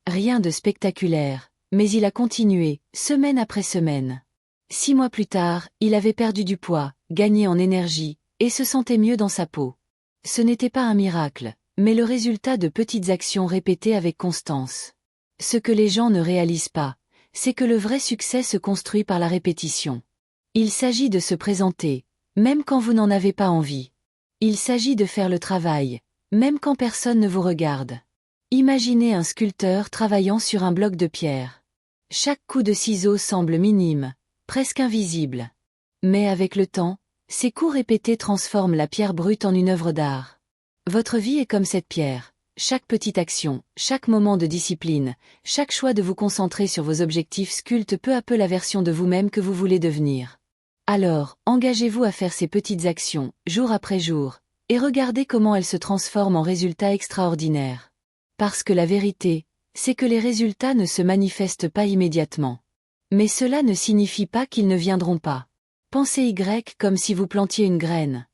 Rien de spectaculaire, mais il a continué, semaine après semaine. 6 mois plus tard, il avait perdu du poids, gagné en énergie, et se sentait mieux dans sa peau. Ce n'était pas un miracle, mais le résultat de petites actions répétées avec constance. Ce que les gens ne réalisent pas, c'est que le vrai succès se construit par la répétition. Il s'agit de se présenter, même quand vous n'en avez pas envie. Il s'agit de faire le travail, même quand personne ne vous regarde. Imaginez un sculpteur travaillant sur un bloc de pierre. Chaque coup de ciseau semble minime, presque invisible. Mais avec le temps, ces coups répétés transforment la pierre brute en une œuvre d'art. Votre vie est comme cette pierre. Chaque petite action, chaque moment de discipline, chaque choix de vous concentrer sur vos objectifs sculpte peu à peu la version de vous-même que vous voulez devenir. Alors, engagez-vous à faire ces petites actions, jour après jour, et regardez comment elles se transforment en résultats extraordinaires. Parce que la vérité, c'est que les résultats ne se manifestent pas immédiatement. Mais cela ne signifie pas qu'ils ne viendront pas. Pensez Y comme si vous plantiez une graine.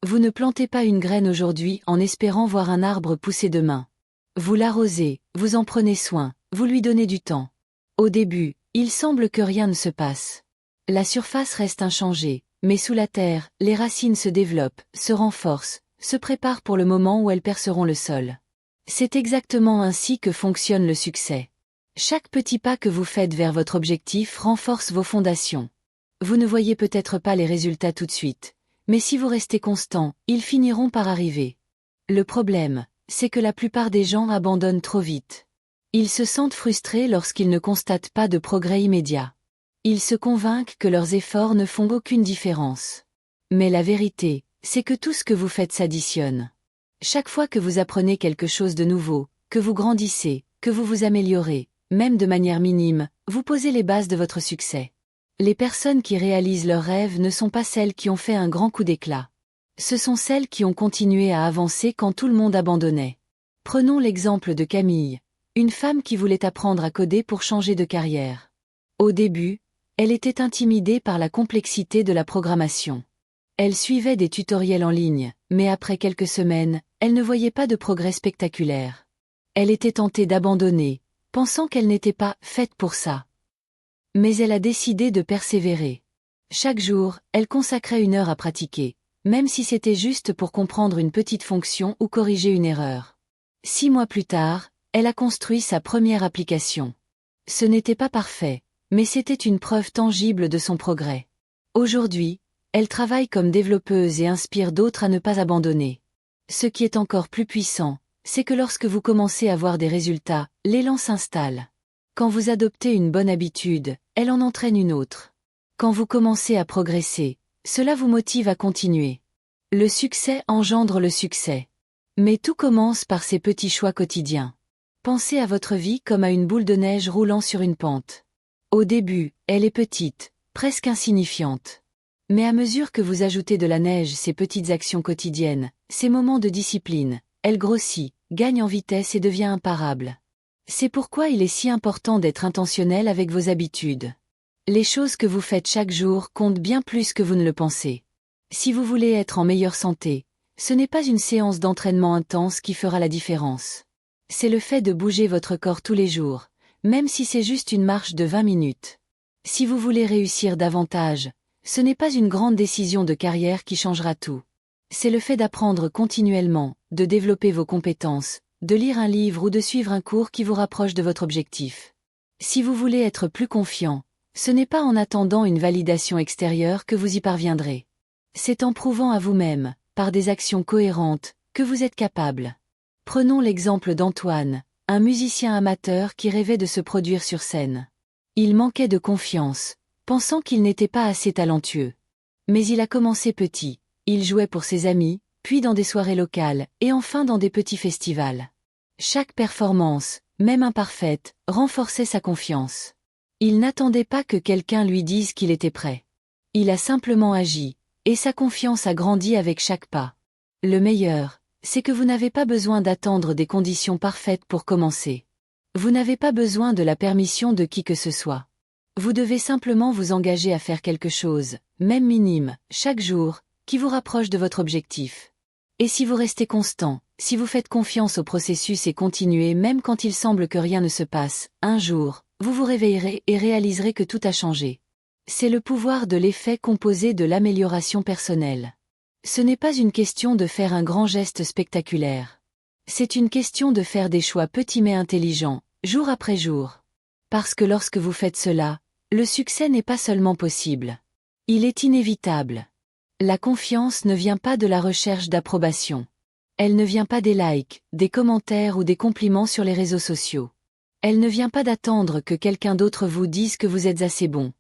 Vous ne plantez pas une graine aujourd'hui en espérant voir un arbre pousser demain. Vous l'arrosez, vous en prenez soin, vous lui donnez du temps. Au début, il semble que rien ne se passe. La surface reste inchangée, mais sous la terre, les racines se développent, se renforcent, se préparent pour le moment où elles perceront le sol. C'est exactement ainsi que fonctionne le succès. Chaque petit pas que vous faites vers votre objectif renforce vos fondations. Vous ne voyez peut-être pas les résultats tout de suite, mais si vous restez constant, ils finiront par arriver. Le problème, c'est que la plupart des gens abandonnent trop vite. Ils se sentent frustrés lorsqu'ils ne constatent pas de progrès immédiat. Ils se convainquent que leurs efforts ne font aucune différence. Mais la vérité, c'est que tout ce que vous faites s'additionne. Chaque fois que vous apprenez quelque chose de nouveau, que vous grandissez, que vous vous améliorez, même de manière minime, vous posez les bases de votre succès. Les personnes qui réalisent leurs rêves ne sont pas celles qui ont fait un grand coup d'éclat. Ce sont celles qui ont continué à avancer quand tout le monde abandonnait. Prenons l'exemple de Camille, une femme qui voulait apprendre à coder pour changer de carrière. Au début, elle était intimidée par la complexité de la programmation. Elle suivait des tutoriels en ligne, mais après quelques semaines, elle ne voyait pas de progrès spectaculaire. Elle était tentée d'abandonner, pensant qu'elle n'était pas faite pour ça. Mais elle a décidé de persévérer. Chaque jour, elle consacrait 1 heure à pratiquer, même si c'était juste pour comprendre une petite fonction ou corriger une erreur. 6 mois plus tard, elle a construit sa première application. Ce n'était pas parfait, mais c'était une preuve tangible de son progrès. Aujourd'hui, elle travaille comme développeuse et inspire d'autres à ne pas abandonner. Ce qui est encore plus puissant, c'est que lorsque vous commencez à voir des résultats, l'élan s'installe. Quand vous adoptez une bonne habitude, elle en entraîne une autre. Quand vous commencez à progresser, cela vous motive à continuer. Le succès engendre le succès. Mais tout commence par ces petits choix quotidiens. Pensez à votre vie comme à une boule de neige roulant sur une pente. Au début, elle est petite, presque insignifiante. Mais à mesure que vous ajoutez de la neige, ces petites actions quotidiennes, ces moments de discipline, elle grossit, gagne en vitesse et devient imparable. C'est pourquoi il est si important d'être intentionnel avec vos habitudes. Les choses que vous faites chaque jour comptent bien plus que vous ne le pensez. Si vous voulez être en meilleure santé, ce n'est pas une séance d'entraînement intense qui fera la différence. C'est le fait de bouger votre corps tous les jours, même si c'est juste une marche de 20 minutes. Si vous voulez réussir davantage, ce n'est pas une grande décision de carrière qui changera tout. C'est le fait d'apprendre continuellement, de développer vos compétences, de lire un livre ou de suivre un cours qui vous rapproche de votre objectif. Si vous voulez être plus confiant, ce n'est pas en attendant une validation extérieure que vous y parviendrez. C'est en prouvant à vous-même, par des actions cohérentes, que vous êtes capable. Prenons l'exemple d'Antoine, un musicien amateur qui rêvait de se produire sur scène. Il manquait de confiance, pensant qu'il n'était pas assez talentueux. Mais il a commencé petit, il jouait pour ses amis, puis dans des soirées locales, et enfin dans des petits festivals. Chaque performance, même imparfaite, renforçait sa confiance. Il n'attendait pas que quelqu'un lui dise qu'il était prêt. Il a simplement agi, et sa confiance a grandi avec chaque pas. Le meilleur, c'est que vous n'avez pas besoin d'attendre des conditions parfaites pour commencer. Vous n'avez pas besoin de la permission de qui que ce soit. Vous devez simplement vous engager à faire quelque chose, même minime, chaque jour, qui vous rapproche de votre objectif. Et si vous restez constant, si vous faites confiance au processus et continuez même quand il semble que rien ne se passe, un jour, vous vous réveillerez et réaliserez que tout a changé. C'est le pouvoir de l'effet composé de l'amélioration personnelle. Ce n'est pas une question de faire un grand geste spectaculaire. C'est une question de faire des choix petits mais intelligents, jour après jour. Parce que lorsque vous faites cela, le succès n'est pas seulement possible. Il est inévitable. La confiance ne vient pas de la recherche d'approbation. Elle ne vient pas des likes, des commentaires ou des compliments sur les réseaux sociaux. Elle ne vient pas d'attendre que quelqu'un d'autre vous dise que vous êtes assez bon.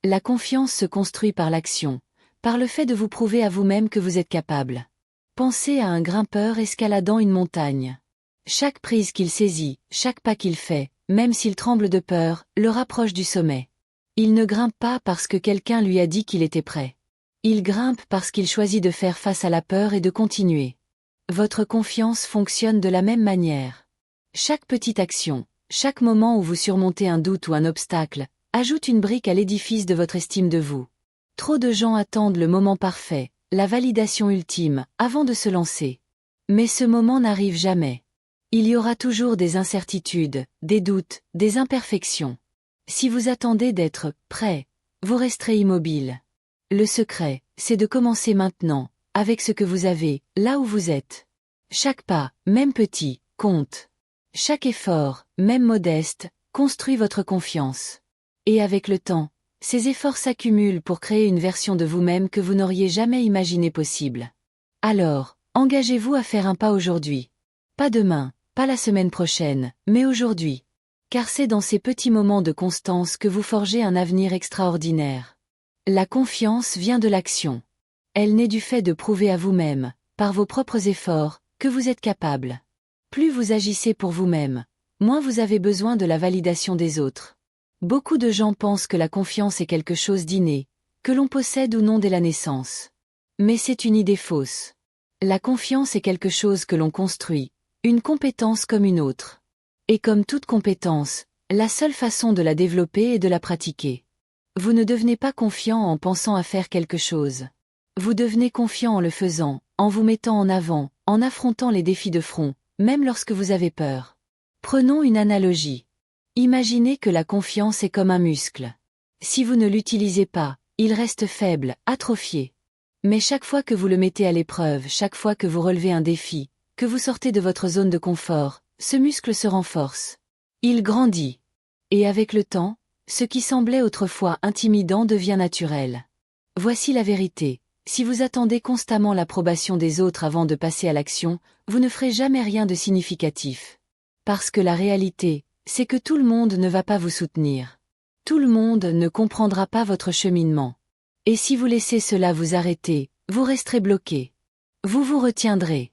La confiance se construit par l'action, par le fait de vous prouver à vous-même que vous êtes capable. Pensez à un grimpeur escaladant une montagne. Chaque prise qu'il saisit, chaque pas qu'il fait, même s'il tremble de peur, le rapproche du sommet. Il ne grimpe pas parce que quelqu'un lui a dit qu'il était prêt. Il grimpe parce qu'il choisit de faire face à la peur et de continuer. Votre confiance fonctionne de la même manière. Chaque petite action, chaque moment où vous surmontez un doute ou un obstacle, ajoute une brique à l'édifice de votre estime de vous. Trop de gens attendent le moment parfait, la validation ultime, avant de se lancer. Mais ce moment n'arrive jamais. Il y aura toujours des incertitudes, des doutes, des imperfections. Si vous attendez d'être prêt, vous resterez immobile. Le secret, c'est de commencer maintenant, avec ce que vous avez, là où vous êtes. Chaque pas, même petit, compte. Chaque effort, même modeste, construit votre confiance. Et avec le temps, ces efforts s'accumulent pour créer une version de vous-même que vous n'auriez jamais imaginé possible. Alors, engagez-vous à faire un pas aujourd'hui. Pas demain, pas la semaine prochaine, mais aujourd'hui. Car c'est dans ces petits moments de constance que vous forgez un avenir extraordinaire. La confiance vient de l'action. Elle naît du fait de prouver à vous-même, par vos propres efforts, que vous êtes capable. Plus vous agissez pour vous-même, moins vous avez besoin de la validation des autres. Beaucoup de gens pensent que la confiance est quelque chose d'inné, que l'on possède ou non dès la naissance. Mais c'est une idée fausse. La confiance est quelque chose que l'on construit, une compétence comme une autre. Et comme toute compétence, la seule façon de la développer est de la pratiquer. Vous ne devenez pas confiant en pensant à faire quelque chose. Vous devenez confiant en le faisant, en vous mettant en avant, en affrontant les défis de front, même lorsque vous avez peur. Prenons une analogie. Imaginez que la confiance est comme un muscle. Si vous ne l'utilisez pas, il reste faible, atrophié. Mais chaque fois que vous le mettez à l'épreuve, chaque fois que vous relevez un défi, que vous sortez de votre zone de confort, ce muscle se renforce. Il grandit. Et avec le temps, ce qui semblait autrefois intimidant devient naturel. Voici la vérité. Si vous attendez constamment l'approbation des autres avant de passer à l'action, vous ne ferez jamais rien de significatif. Parce que la réalité, c'est que tout le monde ne va pas vous soutenir. Tout le monde ne comprendra pas votre cheminement. Et si vous laissez cela vous arrêter, vous resterez bloqué. Vous vous retiendrez.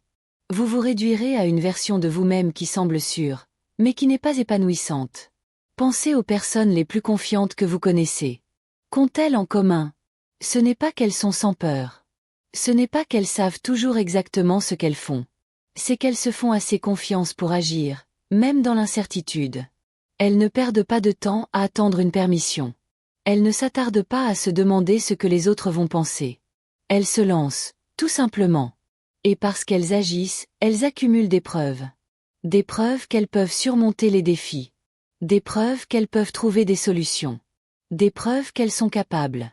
Vous vous réduirez à une version de vous-même qui semble sûre, mais qui n'est pas épanouissante. Pensez aux personnes les plus confiantes que vous connaissez. Qu'ont-elles en commun? Ce n'est pas qu'elles sont sans peur. Ce n'est pas qu'elles savent toujours exactement ce qu'elles font. C'est qu'elles se font assez confiance pour agir, même dans l'incertitude. Elles ne perdent pas de temps à attendre une permission. Elles ne s'attardent pas à se demander ce que les autres vont penser. Elles se lancent, tout simplement. Et parce qu'elles agissent, elles accumulent des preuves. Des preuves qu'elles peuvent surmonter les défis. Des preuves qu'elles peuvent trouver des solutions. Des preuves qu'elles sont capables.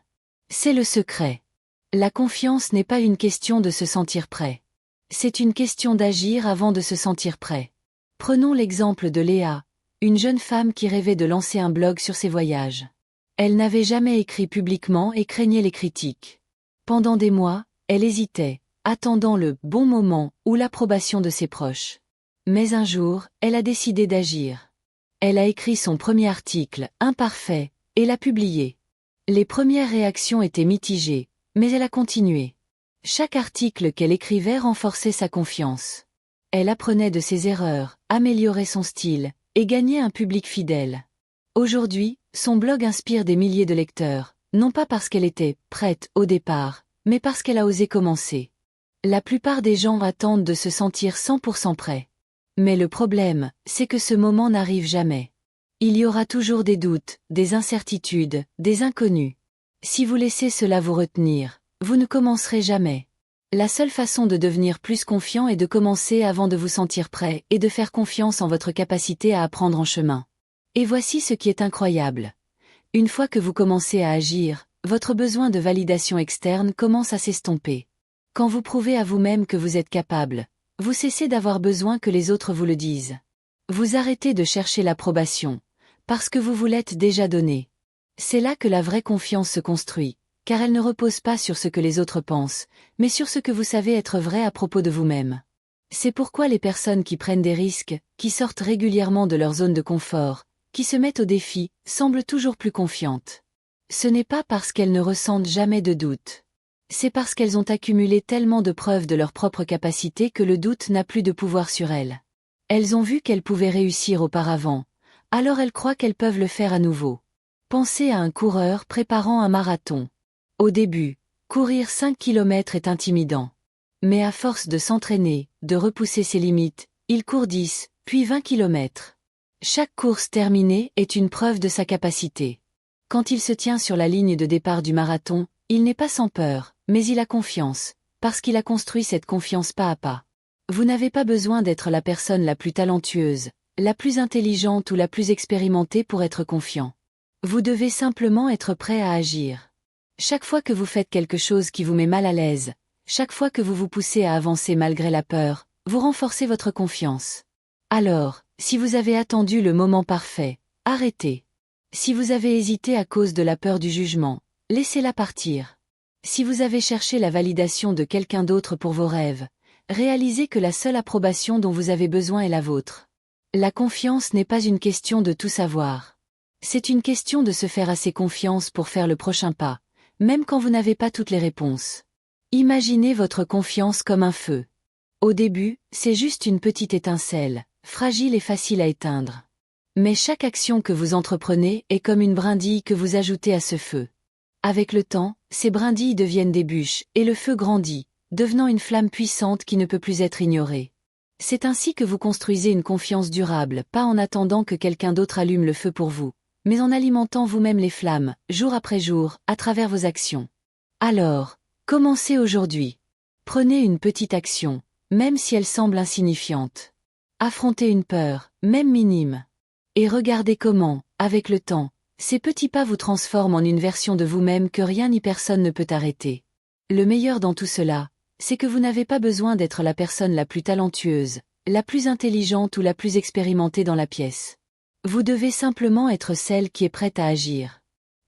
C'est le secret. La confiance n'est pas une question de se sentir prêt. C'est une question d'agir avant de se sentir prêt. Prenons l'exemple de Léa, une jeune femme qui rêvait de lancer un blog sur ses voyages. Elle n'avait jamais écrit publiquement et craignait les critiques. Pendant des mois, elle hésitait, attendant le bon moment ou l'approbation de ses proches. Mais un jour, elle a décidé d'agir. Elle a écrit son premier article, imparfait, et l'a publié. Les premières réactions étaient mitigées, mais elle a continué. Chaque article qu'elle écrivait renforçait sa confiance. Elle apprenait de ses erreurs, améliorait son style, et gagnait un public fidèle. Aujourd'hui, son blog inspire des milliers de lecteurs, non pas parce qu'elle était prête au départ, mais parce qu'elle a osé commencer. La plupart des gens attendent de se sentir 100% prêts. Mais le problème, c'est que ce moment n'arrive jamais. Il y aura toujours des doutes, des incertitudes, des inconnus. Si vous laissez cela vous retenir, vous ne commencerez jamais. La seule façon de devenir plus confiant est de commencer avant de vous sentir prêt et de faire confiance en votre capacité à apprendre en chemin. Et voici ce qui est incroyable. Une fois que vous commencez à agir, votre besoin de validation externe commence à s'estomper. Quand vous prouvez à vous-même que vous êtes capable, vous cessez d'avoir besoin que les autres vous le disent. Vous arrêtez de chercher l'approbation, parce que vous vous l'êtes déjà donné. C'est là que la vraie confiance se construit, car elle ne repose pas sur ce que les autres pensent, mais sur ce que vous savez être vrai à propos de vous-même. C'est pourquoi les personnes qui prennent des risques, qui sortent régulièrement de leur zone de confort, qui se mettent au défi, semblent toujours plus confiantes. Ce n'est pas parce qu'elles ne ressentent jamais de doute. C'est parce qu'elles ont accumulé tellement de preuves de leur propre capacité que le doute n'a plus de pouvoir sur elles. Elles ont vu qu'elles pouvaient réussir auparavant, alors elles croient qu'elles peuvent le faire à nouveau. Pensez à un coureur préparant un marathon. Au début, courir 5 km est intimidant. Mais à force de s'entraîner, de repousser ses limites, il court 10, puis 20 km. Chaque course terminée est une preuve de sa capacité. Quand il se tient sur la ligne de départ du marathon, il n'est pas sans peur, mais il a confiance, parce qu'il a construit cette confiance pas à pas. Vous n'avez pas besoin d'être la personne la plus talentueuse, la plus intelligente ou la plus expérimentée pour être confiant. Vous devez simplement être prêt à agir. Chaque fois que vous faites quelque chose qui vous met mal à l'aise, chaque fois que vous vous poussez à avancer malgré la peur, vous renforcez votre confiance. Alors, si vous avez attendu le moment parfait, arrêtez. Si vous avez hésité à cause de la peur du jugement, laissez-la partir. Si vous avez cherché la validation de quelqu'un d'autre pour vos rêves, réalisez que la seule approbation dont vous avez besoin est la vôtre. La confiance n'est pas une question de tout savoir. C'est une question de se faire assez confiance pour faire le prochain pas, même quand vous n'avez pas toutes les réponses. Imaginez votre confiance comme un feu. Au début, c'est juste une petite étincelle, fragile et facile à éteindre. Mais chaque action que vous entreprenez est comme une brindille que vous ajoutez à ce feu. Avec le temps, ces brindilles deviennent des bûches, et le feu grandit, devenant une flamme puissante qui ne peut plus être ignorée. C'est ainsi que vous construisez une confiance durable, pas en attendant que quelqu'un d'autre allume le feu pour vous, mais en alimentant vous-même les flammes, jour après jour, à travers vos actions. Alors, commencez aujourd'hui. Prenez une petite action, même si elle semble insignifiante. Affrontez une peur, même minime. Et regardez comment, avec le temps, ces petits pas vous transforment en une version de vous-même que rien ni personne ne peut arrêter. Le meilleur dans tout cela, c'est que vous n'avez pas besoin d'être la personne la plus talentueuse, la plus intelligente ou la plus expérimentée dans la pièce. Vous devez simplement être celle qui est prête à agir.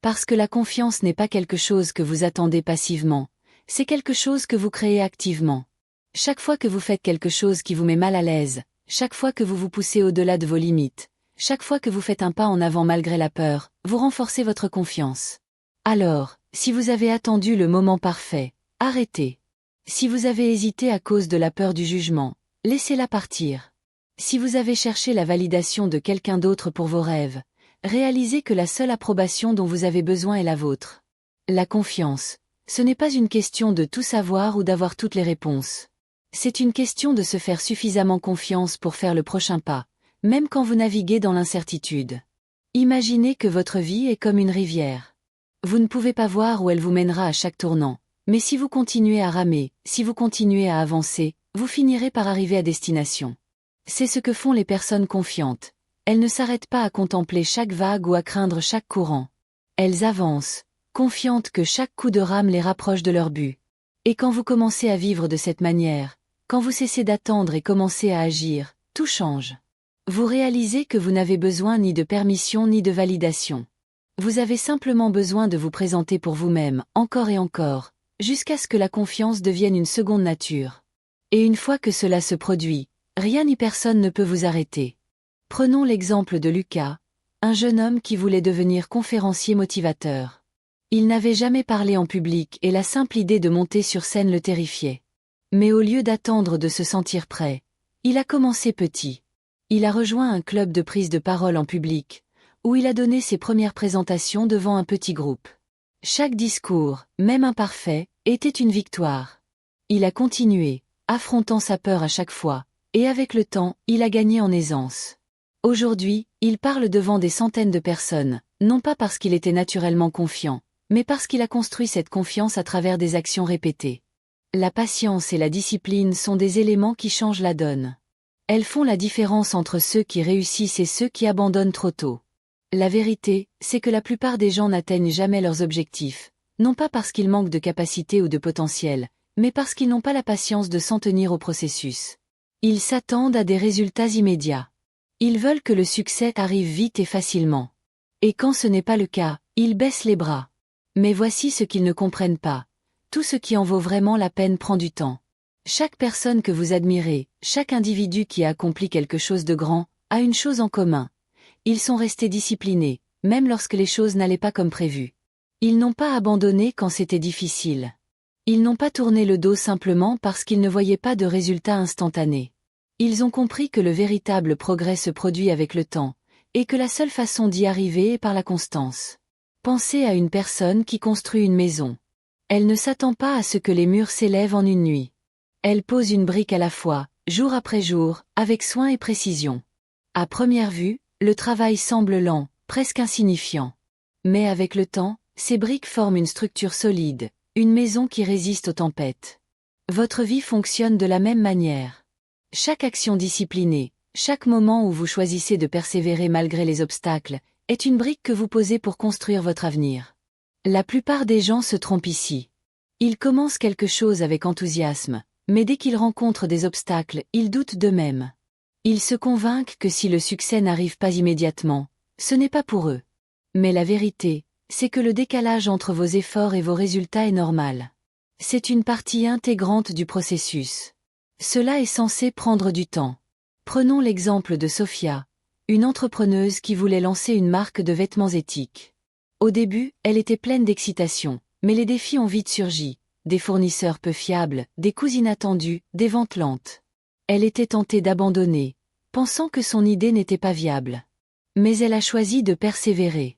Parce que la confiance n'est pas quelque chose que vous attendez passivement, c'est quelque chose que vous créez activement. Chaque fois que vous faites quelque chose qui vous met mal à l'aise, chaque fois que vous vous poussez au-delà de vos limites, chaque fois que vous faites un pas en avant malgré la peur, vous renforcez votre confiance. Alors, si vous avez attendu le moment parfait, arrêtez. Si vous avez hésité à cause de la peur du jugement, laissez-la partir. Si vous avez cherché la validation de quelqu'un d'autre pour vos rêves, réalisez que la seule approbation dont vous avez besoin est la vôtre. La confiance, ce n'est pas une question de tout savoir ou d'avoir toutes les réponses. C'est une question de se faire suffisamment confiance pour faire le prochain pas, même quand vous naviguez dans l'incertitude. Imaginez que votre vie est comme une rivière. Vous ne pouvez pas voir où elle vous mènera à chaque tournant, mais si vous continuez à ramer, si vous continuez à avancer, vous finirez par arriver à destination. C'est ce que font les personnes confiantes. Elles ne s'arrêtent pas à contempler chaque vague ou à craindre chaque courant. Elles avancent, confiantes que chaque coup de rame les rapproche de leur but. Et quand vous commencez à vivre de cette manière, quand vous cessez d'attendre et commencez à agir, tout change. Vous réalisez que vous n'avez besoin ni de permission ni de validation. Vous avez simplement besoin de vous présenter pour vous-même, encore et encore, jusqu'à ce que la confiance devienne une seconde nature. Et une fois que cela se produit, rien ni personne ne peut vous arrêter. Prenons l'exemple de Lucas, un jeune homme qui voulait devenir conférencier motivateur. Il n'avait jamais parlé en public et la simple idée de monter sur scène le terrifiait. Mais au lieu d'attendre de se sentir prêt, il a commencé petit. Il a rejoint un club de prise de parole en public, où il a donné ses premières présentations devant un petit groupe. Chaque discours, même imparfait, était une victoire. Il a continué, affrontant sa peur à chaque fois, Et avec le temps, il a gagné en aisance. Aujourd'hui, il parle devant des centaines de personnes, non pas parce qu'il était naturellement confiant, mais parce qu'il a construit cette confiance à travers des actions répétées. La patience et la discipline sont des éléments qui changent la donne. Elles font la différence entre ceux qui réussissent et ceux qui abandonnent trop tôt. La vérité, c'est que la plupart des gens n'atteignent jamais leurs objectifs, non pas parce qu'ils manquent de capacité ou de potentiel, mais parce qu'ils n'ont pas la patience de s'en tenir au processus. Ils s'attendent à des résultats immédiats. Ils veulent que le succès arrive vite et facilement. Et quand ce n'est pas le cas, ils baissent les bras. Mais voici ce qu'ils ne comprennent pas. Tout ce qui en vaut vraiment la peine prend du temps. Chaque personne que vous admirez, chaque individu qui a accompli quelque chose de grand, a une chose en commun. Ils sont restés disciplinés, même lorsque les choses n'allaient pas comme prévu. Ils n'ont pas abandonné quand c'était difficile. Ils n'ont pas tourné le dos simplement parce qu'ils ne voyaient pas de résultats instantanés. Ils ont compris que le véritable progrès se produit avec le temps, et que la seule façon d'y arriver est par la constance. Pensez à une personne qui construit une maison. Elle ne s'attend pas à ce que les murs s'élèvent en une nuit. Elle pose une brique à la fois, jour après jour, avec soin et précision. À première vue, le travail semble lent, presque insignifiant. Mais avec le temps, ces briques forment une structure solide, une maison qui résiste aux tempêtes. Votre vie fonctionne de la même manière. Chaque action disciplinée, chaque moment où vous choisissez de persévérer malgré les obstacles, est une brique que vous posez pour construire votre avenir. La plupart des gens se trompent ici. Ils commencent quelque chose avec enthousiasme, mais dès qu'ils rencontrent des obstacles, ils doutent d'eux-mêmes. Ils se convainquent que si le succès n'arrive pas immédiatement, ce n'est pas pour eux. Mais la vérité, c'est que le décalage entre vos efforts et vos résultats est normal. C'est une partie intégrante du processus. Cela est censé prendre du temps. Prenons l'exemple de Sophia, une entrepreneuse qui voulait lancer une marque de vêtements éthiques. Au début, elle était pleine d'excitation, mais les défis ont vite surgi. Des fournisseurs peu fiables, des coûts inattendus, des ventes lentes. Elle était tentée d'abandonner, pensant que son idée n'était pas viable. Mais elle a choisi de persévérer.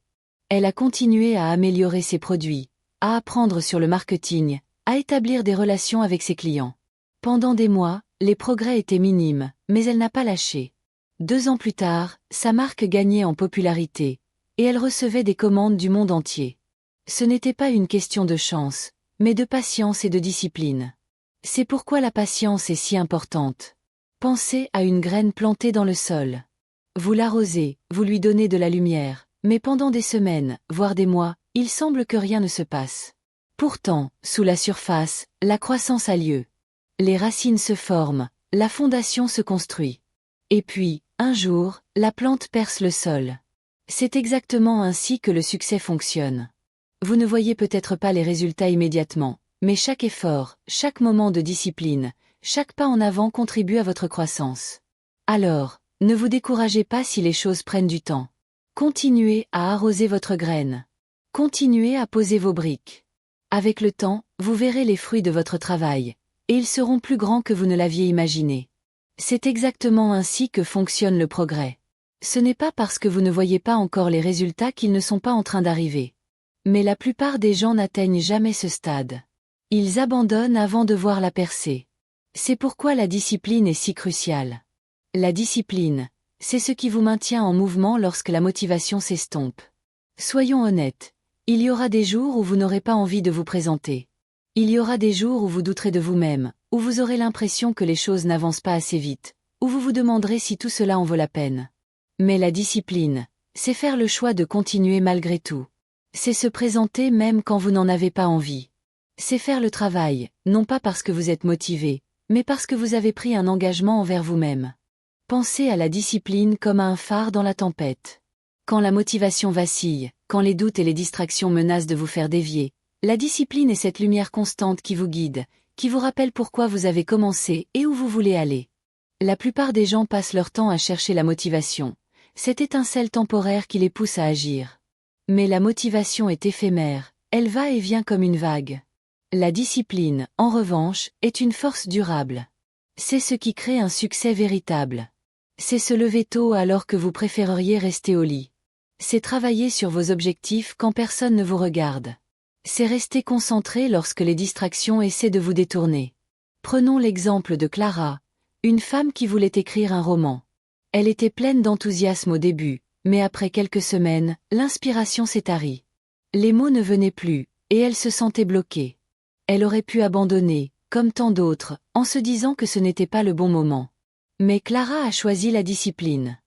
Elle a continué à améliorer ses produits, à apprendre sur le marketing, à établir des relations avec ses clients. Pendant des mois, les progrès étaient minimes, mais elle n'a pas lâché. 2 ans plus tard, sa marque gagnait en popularité, et elle recevait des commandes du monde entier. Ce n'était pas une question de chance, mais de patience et de discipline. C'est pourquoi la patience est si importante. Pensez à une graine plantée dans le sol. Vous l'arrosez, vous lui donnez de la lumière, mais pendant des semaines, voire des mois, il semble que rien ne se passe. Pourtant, sous la surface, la croissance a lieu. Les racines se forment, la fondation se construit. Et puis, un jour, la plante perce le sol. C'est exactement ainsi que le succès fonctionne. Vous ne voyez peut-être pas les résultats immédiatement, mais chaque effort, chaque moment de discipline, chaque pas en avant contribue à votre croissance. Alors, ne vous découragez pas si les choses prennent du temps. Continuez à arroser votre graine. Continuez à poser vos briques. Avec le temps, vous verrez les fruits de votre travail, et ils seront plus grands que vous ne l'aviez imaginé. C'est exactement ainsi que fonctionne le progrès. Ce n'est pas parce que vous ne voyez pas encore les résultats qu'ils ne sont pas en train d'arriver. Mais la plupart des gens n'atteignent jamais ce stade. Ils abandonnent avant de voir la percée. C'est pourquoi la discipline est si cruciale. La discipline, c'est ce qui vous maintient en mouvement lorsque la motivation s'estompe. Soyons honnêtes, il y aura des jours où vous n'aurez pas envie de vous présenter. Il y aura des jours où vous douterez de vous-même, où vous aurez l'impression que les choses n'avancent pas assez vite, où vous vous demanderez si tout cela en vaut la peine. Mais la discipline, c'est faire le choix de continuer malgré tout. C'est se présenter même quand vous n'en avez pas envie. C'est faire le travail, non pas parce que vous êtes motivé, mais parce que vous avez pris un engagement envers vous-même. Pensez à la discipline comme à un phare dans la tempête. Quand la motivation vacille, quand les doutes et les distractions menacent de vous faire dévier, la discipline est cette lumière constante qui vous guide, qui vous rappelle pourquoi vous avez commencé et où vous voulez aller. La plupart des gens passent leur temps à chercher la motivation, cette étincelle temporaire qui les pousse à agir. Mais la motivation est éphémère, elle va et vient comme une vague. La discipline, en revanche, est une force durable. C'est ce qui crée un succès véritable. C'est se lever tôt alors que vous préféreriez rester au lit. C'est travailler sur vos objectifs quand personne ne vous regarde. C'est rester concentré lorsque les distractions essaient de vous détourner. Prenons l'exemple de Clara, Une femme qui voulait écrire un roman. Elle était pleine d'enthousiasme au début, mais après quelques semaines, l'inspiration s'est tarie. Les mots ne venaient plus, et elle se sentait bloquée. Elle aurait pu abandonner, comme tant d'autres, en se disant que ce n'était pas le bon moment. Mais Clara a choisi la discipline.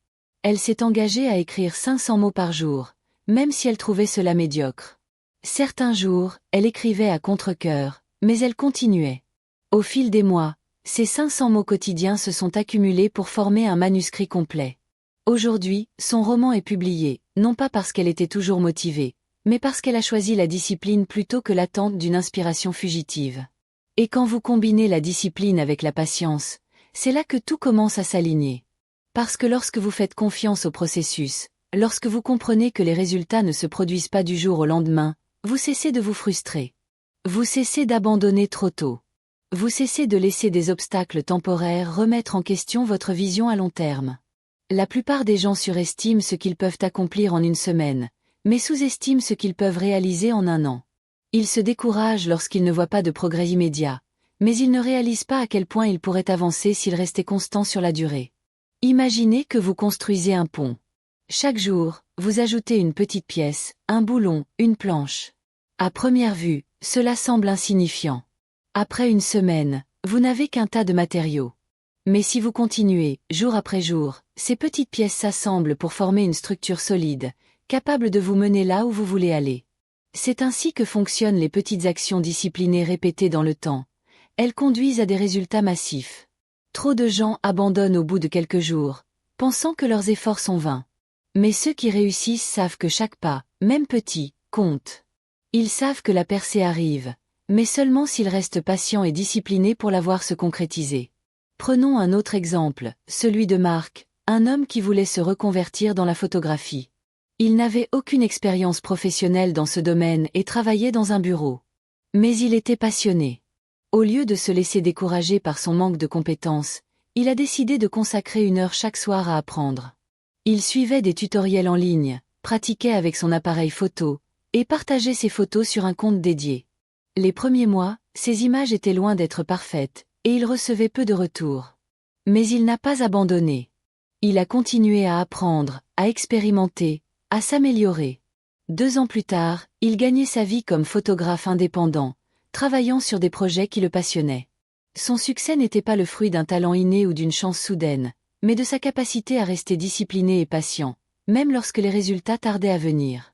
Elle s'est engagée à écrire 500 mots par jour, même si elle trouvait cela médiocre. Certains jours, elle écrivait à contre-cœur, mais elle continuait. Au fil des mois, ces 500 mots quotidiens se sont accumulés pour former un manuscrit complet. Aujourd'hui, son roman est publié, non pas parce qu'elle était toujours motivée, mais parce qu'elle a choisi la discipline plutôt que l'attente d'une inspiration fugitive. Et quand vous combinez la discipline avec la patience, c'est là que tout commence à s'aligner. Parce que lorsque vous faites confiance au processus, lorsque vous comprenez que les résultats ne se produisent pas du jour au lendemain, vous cessez de vous frustrer. Vous cessez d'abandonner trop tôt. Vous cessez de laisser des obstacles temporaires remettre en question votre vision à long terme. La plupart des gens surestiment ce qu'ils peuvent accomplir en une semaine, mais sous-estiment ce qu'ils peuvent réaliser en un an. Ils se découragent lorsqu'ils ne voient pas de progrès immédiat, mais ils ne réalisent pas à quel point ils pourraient avancer s'ils restaient constants sur la durée. Imaginez que vous construisez un pont. Chaque jour, vous ajoutez une petite pièce, un boulon, une planche. À première vue, cela semble insignifiant. Après une semaine, vous n'avez qu'un tas de matériaux. Mais si vous continuez, jour après jour, ces petites pièces s'assemblent pour former une structure solide, capable de vous mener là où vous voulez aller. C'est ainsi que fonctionnent les petites actions disciplinées répétées dans le temps. Elles conduisent à des résultats massifs. Trop de gens abandonnent au bout de quelques jours, pensant que leurs efforts sont vains. Mais ceux qui réussissent savent que chaque pas, même petit, compte. Ils savent que la percée arrive, mais seulement s'ils restent patients et disciplinés pour la voir se concrétiser. Prenons un autre exemple, celui de Marc, un homme qui voulait se reconvertir dans la photographie. Il n'avait aucune expérience professionnelle dans ce domaine et travaillait dans un bureau. Mais il était passionné. Au lieu de se laisser décourager par son manque de compétences, il a décidé de consacrer 1 heure chaque soir à apprendre. Il suivait des tutoriels en ligne, pratiquait avec son appareil photo, et partageait ses photos sur un compte dédié. Les premiers mois, ses images étaient loin d'être parfaites, et il recevait peu de retours. Mais il n'a pas abandonné. Il a continué à apprendre, à expérimenter, à s'améliorer. 2 ans plus tard, il gagnait sa vie comme photographe indépendant, travaillant sur des projets qui le passionnaient. Son succès n'était pas le fruit d'un talent inné ou d'une chance soudaine, mais de sa capacité à rester discipliné et patient, même lorsque les résultats tardaient à venir.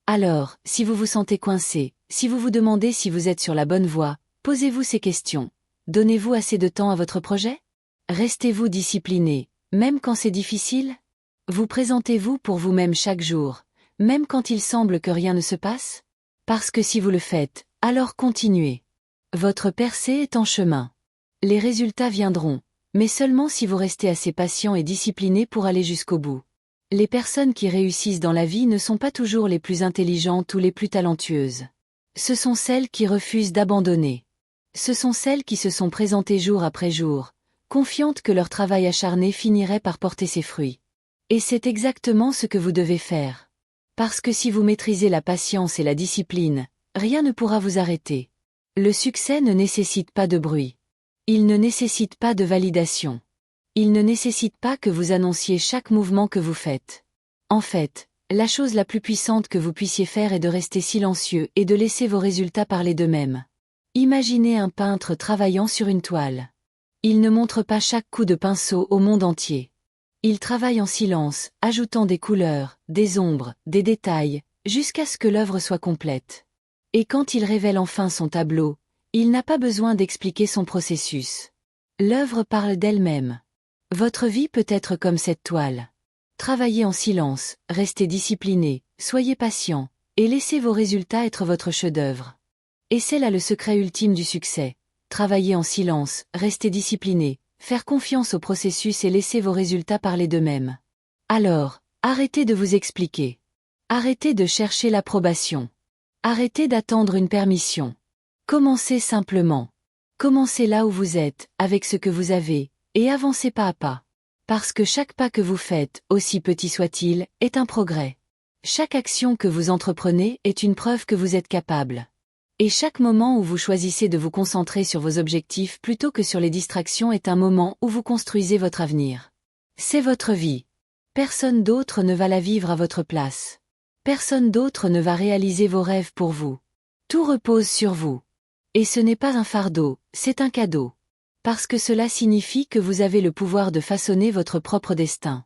Alors, si vous vous sentez coincé, si vous vous demandez si vous êtes sur la bonne voie, posez-vous ces questions. Donnez-vous assez de temps à votre projet? Restez-vous discipliné, même quand c'est difficile? Vous présentez-vous pour vous-même chaque jour, même quand il semble que rien ne se passe? Parce que si vous le faites, alors continuez. Votre percée est en chemin. Les résultats viendront, mais seulement si vous restez assez patient et discipliné pour aller jusqu'au bout. Les personnes qui réussissent dans la vie ne sont pas toujours les plus intelligentes ou les plus talentueuses. Ce sont celles qui refusent d'abandonner. Ce sont celles qui se sont présentées jour après jour, confiantes que leur travail acharné finirait par porter ses fruits. Et c'est exactement ce que vous devez faire. Parce que si vous maîtrisez la patience et la discipline, rien ne pourra vous arrêter. Le succès ne nécessite pas de bruit. Il ne nécessite pas de validation. Il ne nécessite pas que vous annonciez chaque mouvement que vous faites. En fait, la chose la plus puissante que vous puissiez faire est de rester silencieux et de laisser vos résultats parler d'eux-mêmes. Imaginez un peintre travaillant sur une toile. Il ne montre pas chaque coup de pinceau au monde entier. Il travaille en silence, ajoutant des couleurs, des ombres, des détails, jusqu'à ce que l'œuvre soit complète. Et quand il révèle enfin son tableau, il n'a pas besoin d'expliquer son processus. L'œuvre parle d'elle-même. Votre vie peut être comme cette toile. Travaillez en silence, restez discipliné, soyez patient, et laissez vos résultats être votre chef-d'œuvre. Et c'est là le secret ultime du succès. Travaillez en silence, restez discipliné, faire confiance au processus et laisser vos résultats parler d'eux-mêmes. Alors, arrêtez de vous expliquer. Arrêtez de chercher l'approbation. Arrêtez d'attendre une permission. Commencez simplement. Commencez là où vous êtes, avec ce que vous avez, et avancez pas à pas. Parce que chaque pas que vous faites, aussi petit soit-il, est un progrès. Chaque action que vous entreprenez est une preuve que vous êtes capable. Et chaque moment où vous choisissez de vous concentrer sur vos objectifs plutôt que sur les distractions est un moment où vous construisez votre avenir. C'est votre vie. Personne d'autre ne va la vivre à votre place. Personne d'autre ne va réaliser vos rêves pour vous. Tout repose sur vous. Et ce n'est pas un fardeau, c'est un cadeau. Parce que cela signifie que vous avez le pouvoir de façonner votre propre destin.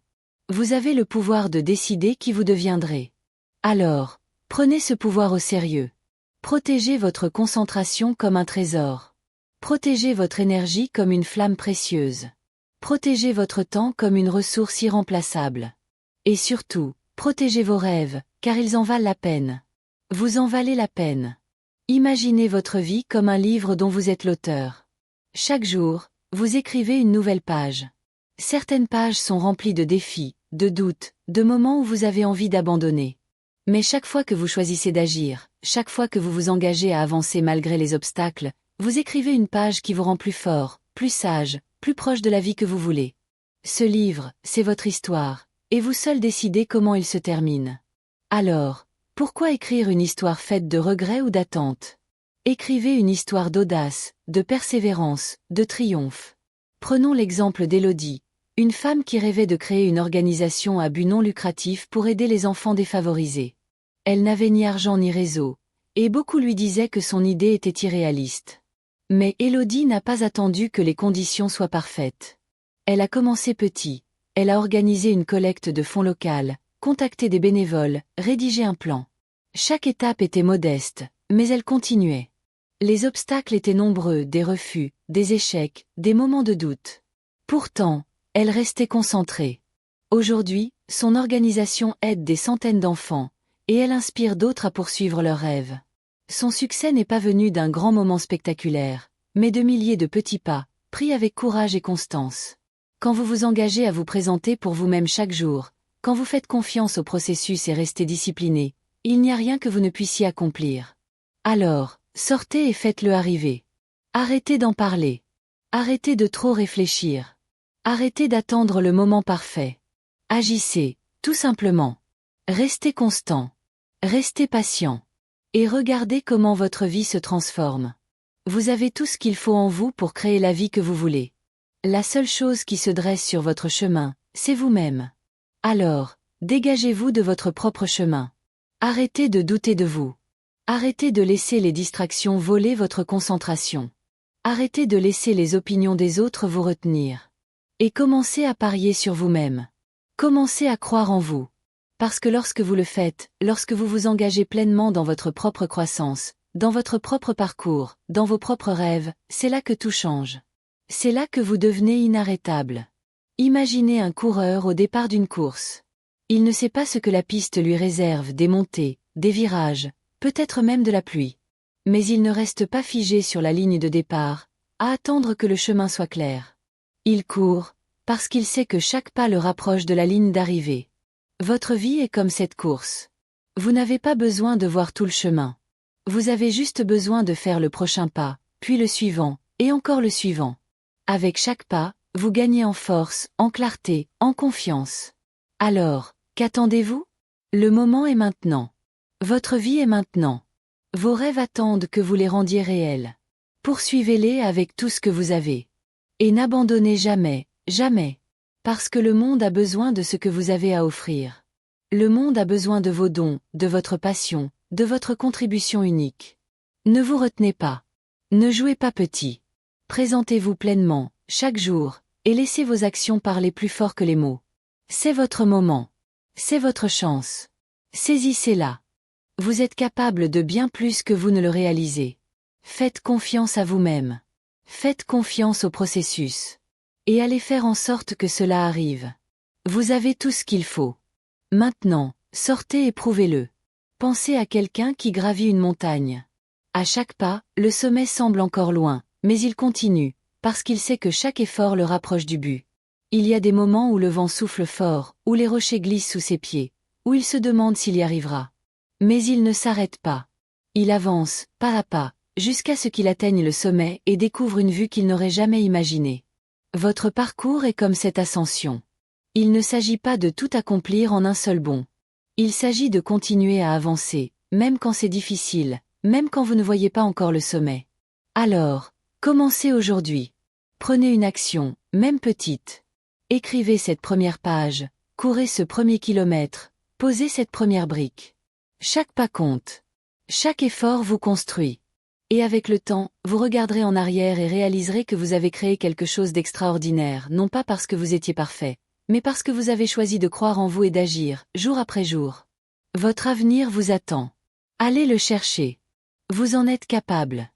Vous avez le pouvoir de décider qui vous deviendrez. Alors, prenez ce pouvoir au sérieux. Protégez votre concentration comme un trésor. Protégez votre énergie comme une flamme précieuse. Protégez votre temps comme une ressource irremplaçable. Et surtout, protégez vos rêves, car ils en valent la peine. Vous en valez la peine. Imaginez votre vie comme un livre dont vous êtes l'auteur. Chaque jour, vous écrivez une nouvelle page. Certaines pages sont remplies de défis, de doutes, de moments où vous avez envie d'abandonner. Mais chaque fois que vous choisissez d'agir, chaque fois que vous vous engagez à avancer malgré les obstacles, vous écrivez une page qui vous rend plus fort, plus sage, plus proche de la vie que vous voulez. Ce livre, c'est votre histoire, et vous seul décidez comment il se termine. Alors, pourquoi écrire une histoire faite de regrets ou d'attentes? Écrivez une histoire d'audace, de persévérance, de triomphe. Prenons l'exemple d'Élodie, une femme qui rêvait de créer une organisation à but non lucratif pour aider les enfants défavorisés. Elle n'avait ni argent ni réseau, et beaucoup lui disaient que son idée était irréaliste. Mais Élodie n'a pas attendu que les conditions soient parfaites. Elle a commencé petit, elle a organisé une collecte de fonds locales, contacté des bénévoles, rédigé un plan. Chaque étape était modeste, mais elle continuait. Les obstacles étaient nombreux, des refus, des échecs, des moments de doute. Pourtant, elle restait concentrée. Aujourd'hui, son organisation aide des centaines d'enfants, et elle inspire d'autres à poursuivre leurs rêves. Son succès n'est pas venu d'un grand moment spectaculaire, mais de milliers de petits pas, pris avec courage et constance. Quand vous vous engagez à vous présenter pour vous-même chaque jour, quand vous faites confiance au processus et restez discipliné, il n'y a rien que vous ne puissiez accomplir. Alors, sortez et faites-le arriver. Arrêtez d'en parler. Arrêtez de trop réfléchir. Arrêtez d'attendre le moment parfait. Agissez, tout simplement. Restez constant. Restez patient. Et regardez comment votre vie se transforme. Vous avez tout ce qu'il faut en vous pour créer la vie que vous voulez. La seule chose qui se dresse sur votre chemin, c'est vous-même. Alors, dégagez-vous de votre propre chemin. Arrêtez de douter de vous. Arrêtez de laisser les distractions voler votre concentration. Arrêtez de laisser les opinions des autres vous retenir. Et commencez à parier sur vous-même. Commencez à croire en vous. Parce que lorsque vous le faites, lorsque vous vous engagez pleinement dans votre propre croissance, dans votre propre parcours, dans vos propres rêves, c'est là que tout change. C'est là que vous devenez inarrêtable. Imaginez un coureur au départ d'une course. Il ne sait pas ce que la piste lui réserve, des montées, des virages, peut-être même de la pluie. Mais il ne reste pas figé sur la ligne de départ, à attendre que le chemin soit clair. Il court, parce qu'il sait que chaque pas le rapproche de la ligne d'arrivée. Votre vie est comme cette course. Vous n'avez pas besoin de voir tout le chemin. Vous avez juste besoin de faire le prochain pas, puis le suivant, et encore le suivant. Avec chaque pas, vous gagnez en force, en clarté, en confiance. Alors, qu'attendez-vous? Le moment est maintenant. Votre vie est maintenant. Vos rêves attendent que vous les rendiez réels. Poursuivez-les avec tout ce que vous avez. Et n'abandonnez jamais, jamais. Parce que le monde a besoin de ce que vous avez à offrir. Le monde a besoin de vos dons, de votre passion, de votre contribution unique. Ne vous retenez pas. Ne jouez pas petit. Présentez-vous pleinement, chaque jour, et laissez vos actions parler plus fort que les mots. C'est votre moment. C'est votre chance. Saisissez-la. Vous êtes capable de bien plus que vous ne le réalisez. Faites confiance à vous-même. Faites confiance au processus. Et allez faire en sorte que cela arrive. Vous avez tout ce qu'il faut. Maintenant, sortez et prouvez-le. Pensez à quelqu'un qui gravit une montagne. À chaque pas, le sommet semble encore loin, mais il continue, parce qu'il sait que chaque effort le rapproche du but. Il y a des moments où le vent souffle fort, où les rochers glissent sous ses pieds, où il se demande s'il y arrivera. Mais il ne s'arrête pas. Il avance, pas à pas, jusqu'à ce qu'il atteigne le sommet et découvre une vue qu'il n'aurait jamais imaginée. Votre parcours est comme cette ascension. Il ne s'agit pas de tout accomplir en un seul bond. Il s'agit de continuer à avancer, même quand c'est difficile, même quand vous ne voyez pas encore le sommet. Alors, commencez aujourd'hui. Prenez une action, même petite. Écrivez cette première page, courez ce premier kilomètre, posez cette première brique. Chaque pas compte. Chaque effort vous construit. Et avec le temps, vous regarderez en arrière et réaliserez que vous avez créé quelque chose d'extraordinaire, non pas parce que vous étiez parfait, mais parce que vous avez choisi de croire en vous et d'agir, jour après jour. Votre avenir vous attend. Allez le chercher. Vous en êtes capable.